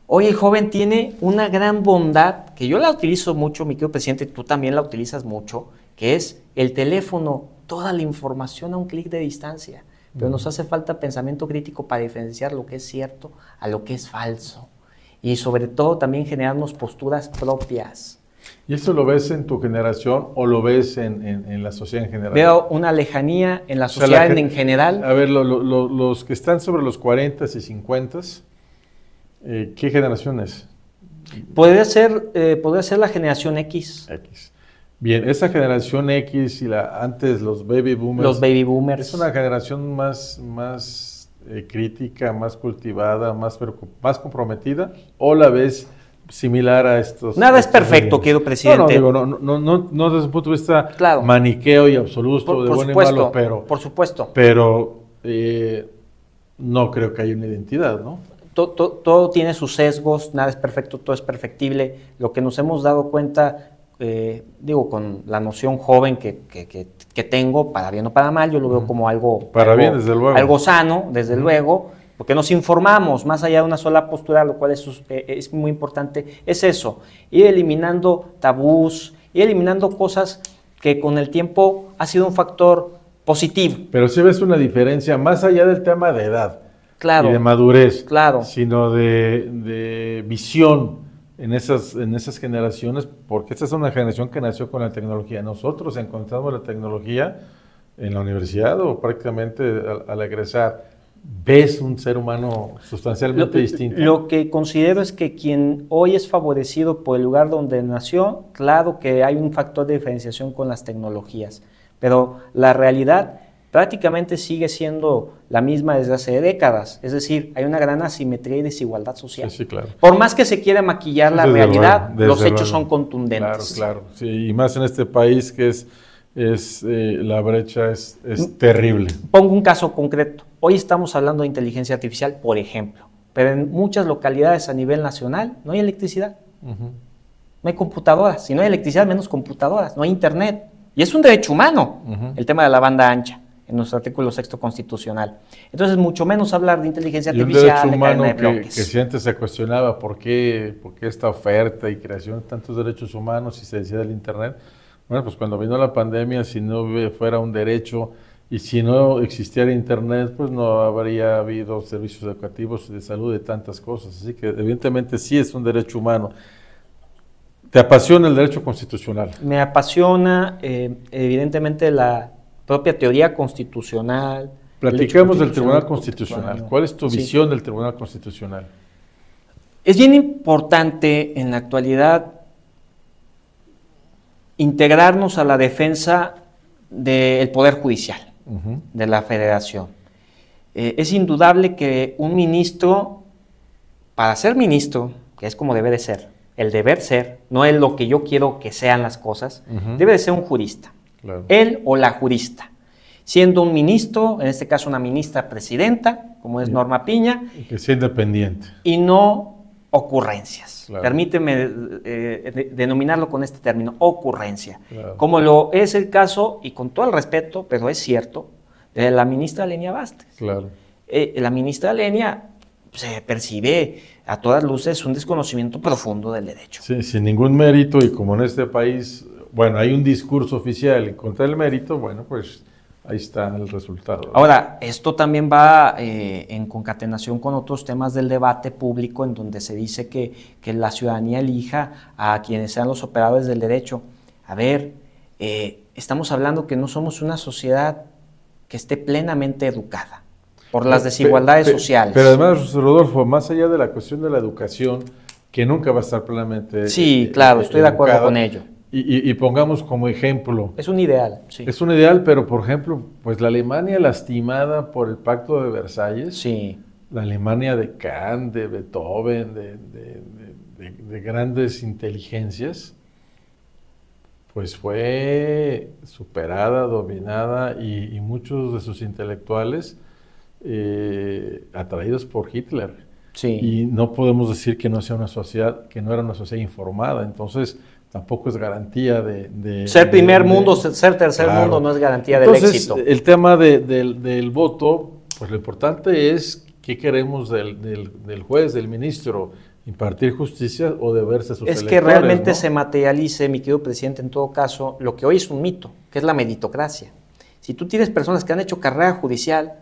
Hoy el joven tiene una gran bondad, que yo la utilizo mucho, mi querido presidente, tú también la utilizas mucho, que es el teléfono, toda la información a un clic de distancia. Pero nos hace falta pensamiento crítico para diferenciar lo que es cierto a lo que es falso. Y sobre todo también generarnos posturas propias. ¿Y esto lo ves en tu generación o lo ves en la sociedad en general? Veo una lejanía en la sociedad en general. A ver, los que están sobre los 40 y 50, ¿qué generación es? Podría ser la generación X. Bien, esa generación X y antes los baby boomers. Los baby boomers. Es una generación más crítica, más cultivada, más comprometida, ¿o la ves similar a estos? Nada es perfecto, querido presidente. No desde un punto de vista maniqueo y absoluto, de bueno y malo, pero... Por supuesto. Pero no creo que haya una identidad, ¿no? Todo tiene sus sesgos, nada es perfecto, todo es perfectible. Lo que nos hemos dado cuenta... con la noción joven que tengo, para bien o para mal, yo lo veo como algo bien, desde luego. Algo sano, desde luego, porque nos informamos más allá de una sola postura, lo cual es muy importante, es eso, ir eliminando tabús, ir eliminando cosas que con el tiempo ha sido un factor positivo. Pero sí ves una diferencia más allá del tema de edad y de madurez, sino de visión en esas generaciones, porque esta es una generación que nació con la tecnología. Nosotros encontramos la tecnología en la universidad o prácticamente al egresar. ¿Ves un ser humano sustancialmente distinto? Lo que considero es que quien hoy es favorecido por el lugar donde nació, claro que hay un factor de diferenciación con las tecnologías, pero la realidad prácticamente sigue siendo la misma desde hace décadas. Es decir, hay una gran asimetría y desigualdad social. Sí, claro. Por más que se quiera maquillar la realidad, los hechos son contundentes. Claro. Sí, y más en este país que la brecha es terrible. Pongo un caso concreto. Hoy estamos hablando de inteligencia artificial, por ejemplo, pero en muchas localidades a nivel nacional no hay electricidad. No hay computadoras. Si no hay electricidad, menos computadoras. No hay internet. Y es un derecho humano el tema de la banda ancha, en nuestro artículo 6º constitucional. Entonces, mucho menos hablar de inteligencia artificial, y un derecho humano de cadena de bloques. Que si antes se cuestionaba por qué esta oferta y creación de tantos derechos humanos y se decía del Internet. Bueno, pues cuando vino la pandemia, si no fuera un derecho y si no existiera Internet, pues no habría habido servicios educativos, de salud, de tantas cosas. Así que evidentemente sí es un derecho humano. ¿Te apasiona el derecho constitucional? Me apasiona, evidentemente, la propia teoría constitucional. Platicamos del Tribunal Constitucional. ¿Cuál es tu visión del Tribunal Constitucional? Es bien importante en la actualidad integrarnos a la defensa del Poder Judicial de la Federación. Es indudable que un ministro, para ser ministro, que es como debe de ser, el deber ser, no es lo que yo quiero que sean las cosas, debe de ser un jurista, él o la jurista, siendo un ministro, en este caso una ministra presidenta, como es Norma Piña, y que sea independiente. Y no ocurrencias. Permíteme denominarlo con este término, ocurrencia. Como lo es el caso, y con todo el respeto, pero es cierto, de la ministra Lenia Vázquez. La ministra Lenia se percibe a todas luces un desconocimiento profundo del derecho. Sí, sin ningún mérito, y como en este país, bueno, hay un discurso oficial en contra del mérito, bueno, pues ahí está el resultado. Ahora, esto también va en concatenación con otros temas del debate público, en donde se dice que la ciudadanía elija a quienes sean los operadores del derecho. A ver, estamos hablando que no somos una sociedad que esté plenamente educada por las desigualdades sociales. Pero además, Rodolfo, más allá de la cuestión de la educación, que nunca va a estar plenamente sí, claro, estoy de acuerdo con ello. Y pongamos como ejemplo. Es un ideal, sí. Es un ideal, pero por ejemplo, pues la Alemania lastimada por el Pacto de Versalles, sí. La Alemania de Kant, de Beethoven, de grandes inteligencias, pues fue superada, dominada y muchos de sus intelectuales atraídos por Hitler. Sí. Y no podemos decir que no sea una sociedad, que no era una sociedad informada. Entonces, tampoco es garantía de ser primer mundo, ser tercer mundo no es garantía del éxito. Entonces, el tema del voto, pues lo importante es qué queremos del juez, del ministro, impartir justicia o deberse a sus electores. Es que realmente, ¿no?, se materialice, mi querido presidente, en todo caso, lo que hoy es un mito, que es la meritocracia. Si tú tienes personas que han hecho carrera judicial,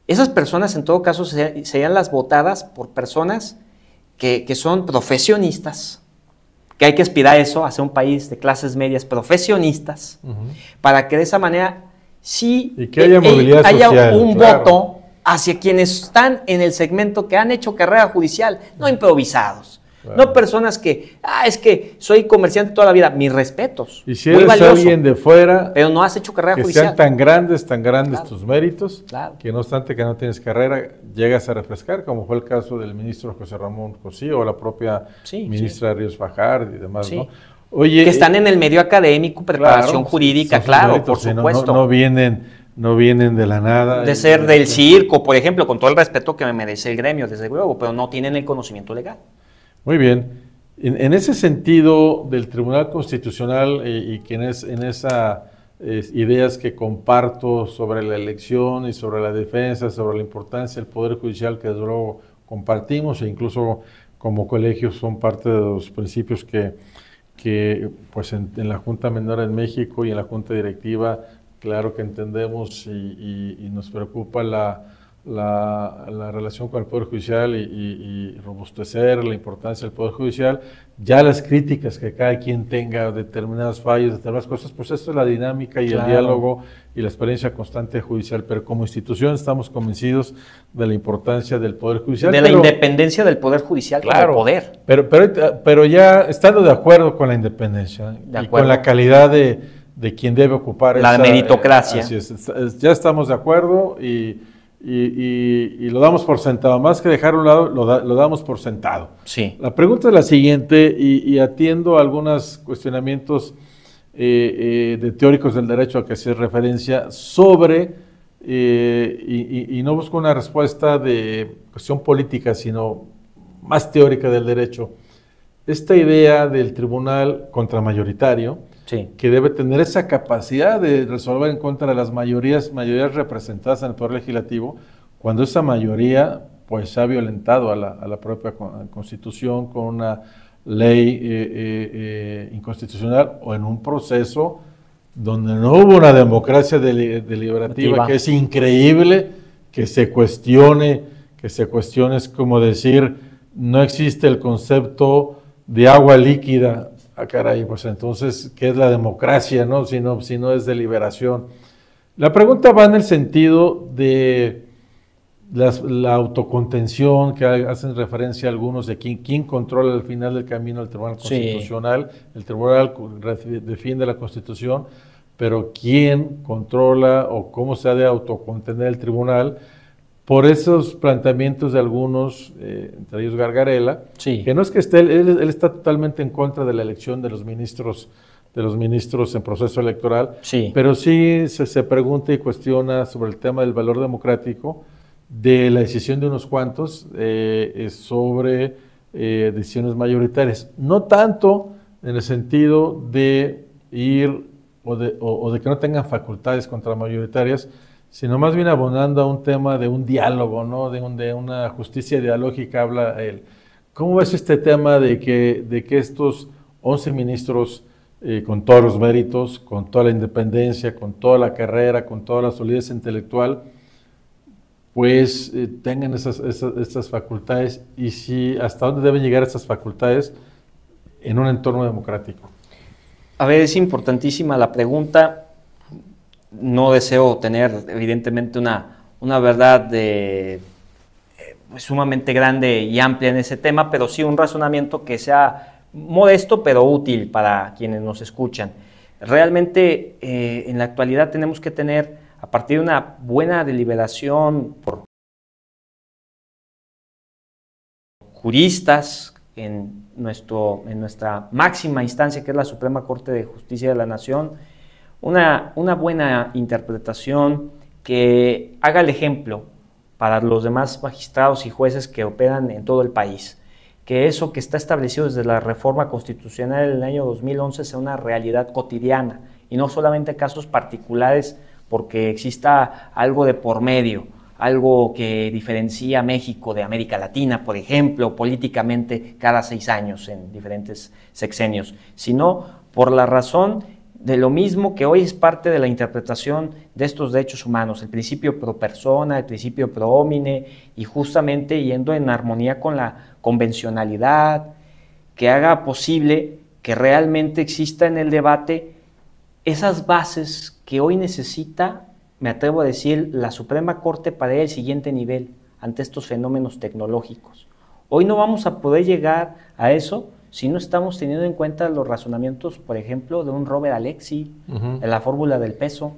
esas personas en todo caso serían las votadas por personas que son profesionistas, que hay que aspirar a eso, a ser un país de clases medias profesionistas, para que de esa manera sí y que haya movilidad haya social, un voto hacia quienes están en el segmento que han hecho carrera judicial, no improvisados. Claro. No personas que, es que soy comerciante toda la vida, mis respetos. Y si eres alguien de fuera, pero no has hecho carrera judicial. Que sean tan grandes claro, tus méritos, claro, que no obstante que no tienes carrera, llegas a refrescar, como fue el caso del ministro José Ramón Cosío o la propia ministra Ríos Fajardo y demás, ¿no? Oye, que están en el medio académico, preparación jurídica, claro, méritos, por supuesto. No vienen de la nada. De ser del circo, por ejemplo, con todo el respeto que me merece el gremio, desde luego, pero no tienen el conocimiento legal. Muy bien. En ese sentido del Tribunal Constitucional y que en esas ideas que comparto sobre la elección y sobre la defensa, sobre la importancia del Poder Judicial, que desde luego compartimos e incluso como colegio son parte de los principios que pues en la Junta Menor en México y en la Junta Directiva, claro que entendemos y nos preocupa la relación con el Poder Judicial y robustecer la importancia del Poder Judicial. Ya las críticas que cada quien tenga, determinados fallos, determinadas cosas, pues esto es la dinámica y el diálogo y la experiencia constante judicial, pero como institución estamos convencidos de la importancia del Poder Judicial. De la independencia del Poder Judicial como poder. Pero ya estando de acuerdo con la independencia y con la calidad de quien debe ocupar la meritocracia. Así es, ya estamos de acuerdo y lo damos por sentado, más que dejar a un lado, lo damos por sentado. Sí. La pregunta es la siguiente, y atiendo a algunos cuestionamientos de teóricos del derecho a que hace referencia sobre, y no busco una respuesta de cuestión política, sino más teórica del derecho. Esta idea del tribunal contramayoritario, que debe tener esa capacidad de resolver en contra de las mayorías representadas en el Poder Legislativo, cuando esa mayoría pues se ha violentado a la propia Constitución con una ley inconstitucional o en un proceso donde no hubo una democracia deliberativa, que es increíble que se cuestione, es como decir, no existe el concepto de agua líquida. Caray, pues entonces, ¿qué es la democracia, no? Si no es deliberación. La pregunta va en el sentido de la autocontención, que hacen referencia a algunos de quién controla al final del camino el Tribunal Constitucional. El Tribunal defiende la Constitución, pero ¿quién controla o cómo se ha de autocontener el Tribunal? Por esos planteamientos de algunos, entre ellos Gargarella, que no es que él está totalmente en contra de la elección de los ministros en proceso electoral, pero sí se pregunta y cuestiona sobre el tema del valor democrático de la decisión de unos cuantos sobre decisiones mayoritarias. No tanto en el sentido de ir o de que no tengan facultades contramayoritarias, sino más bien abonando a un tema de un diálogo, ¿no? de una justicia dialógica, habla él. ¿Cómo ves este tema de que estos 11 ministros, con todos los méritos, con toda la independencia, con toda la carrera, con toda la solidez intelectual, pues tengan estas facultades, y hasta dónde deben llegar estas facultades en un entorno democrático? A ver, es importantísima la pregunta. No deseo tener, evidentemente, una verdad sumamente grande y amplia en ese tema, pero sí un razonamiento que sea modesto, pero útil para quienes nos escuchan. Realmente, en la actualidad tenemos que tener, a partir de una buena deliberación por juristas en nuestra máxima instancia, que es la Suprema Corte de Justicia de la Nación, una buena interpretación que haga el ejemplo para los demás magistrados y jueces que operan en todo el país. que eso que está establecido desde la reforma constitucional del año 2011 sea una realidad cotidiana y no solamente casos particulares porque exista algo de por medio, algo que diferencia a México de América Latina, por ejemplo, políticamente cada 6 años en diferentes sexenios, sino por la razón de lo mismo que hoy es parte de la interpretación de estos derechos humanos, el principio pro persona, el principio pro homine, y justamente yendo en armonía con la convencionalidad, que haga posible que realmente exista en el debate esas bases que hoy necesita, me atrevo a decir, la Suprema Corte para ir al siguiente nivel ante estos fenómenos tecnológicos. Hoy no vamos a poder llegar a eso si no estamos teniendo en cuenta los razonamientos, por ejemplo, de un Robert Alexy, de la fórmula del peso.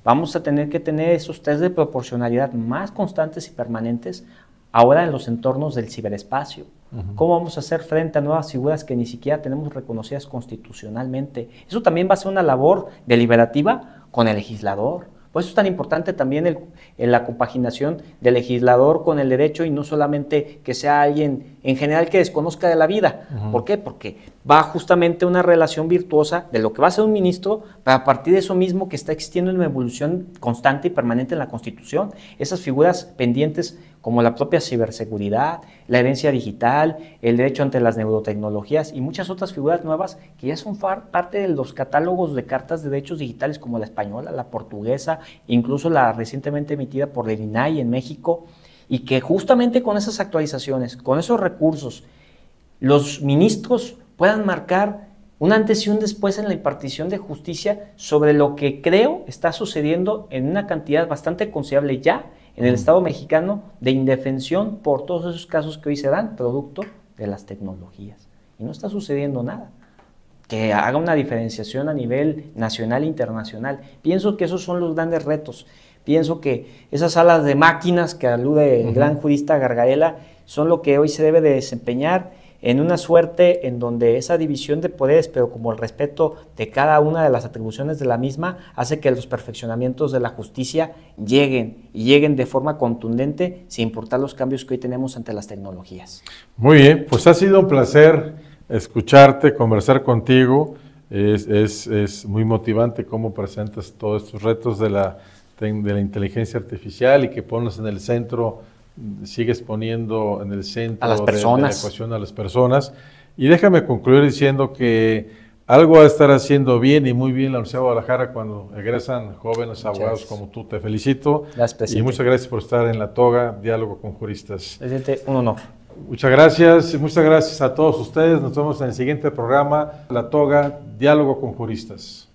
Vamos a tener que tener esos test de proporcionalidad más constantes y permanentes ahora en los entornos del ciberespacio. ¿Cómo vamos a hacer frente a nuevas figuras que ni siquiera tenemos reconocidas constitucionalmente? Eso también va a ser una labor deliberativa con el legislador. Por eso es tan importante también la compaginación del legislador con el derecho y no solamente que sea alguien en general que desconozca de la vida. ¿Por qué? Porque va justamente una relación virtuosa de lo que va a ser un ministro, pero a partir de eso mismo que está existiendo una evolución constante y permanente en la Constitución. Esas figuras pendientes como la propia ciberseguridad, la herencia digital, el derecho ante las neurotecnologías y muchas otras figuras nuevas que ya son parte de los catálogos de cartas de derechos digitales como la española, la portuguesa, incluso la recientemente emitida por el INAI en México, y que justamente con esas actualizaciones, con esos recursos, los ministros puedan marcar un antes y un después en la impartición de justicia sobre lo que creo está sucediendo en una cantidad bastante considerable ya en el Estado mexicano de indefensión por todos esos casos que hoy se dan producto de las tecnologías. Y no está sucediendo nada que haga una diferenciación a nivel nacional e internacional. Pienso que esos son los grandes retos. Pienso que esas salas de máquinas que alude el gran jurista Gargaela son lo que hoy se debe de desempeñar en una suerte en donde esa división de poderes, pero como el respeto de cada una de las atribuciones de la misma, hace que los perfeccionamientos de la justicia lleguen y lleguen de forma contundente sin importar los cambios que hoy tenemos ante las tecnologías. Muy bien, pues ha sido un placer escucharte, conversar contigo. Es muy motivante cómo presentas todos estos retos de la inteligencia artificial y que pones en el centro, sigues poniendo en el centro a las personas. De la ecuación a las personas. Y déjame concluir diciendo que algo va a estar haciendo bien y muy bien la Universidad de Guadalajara cuando egresan jóvenes abogados como tú. Te felicito. Gracias, presidente. Y muchas gracias por estar en La Toga, Diálogo con Juristas. Presidente, un honor. Muchas gracias a todos ustedes. Nos vemos en el siguiente programa, La Toga, Diálogo con Juristas.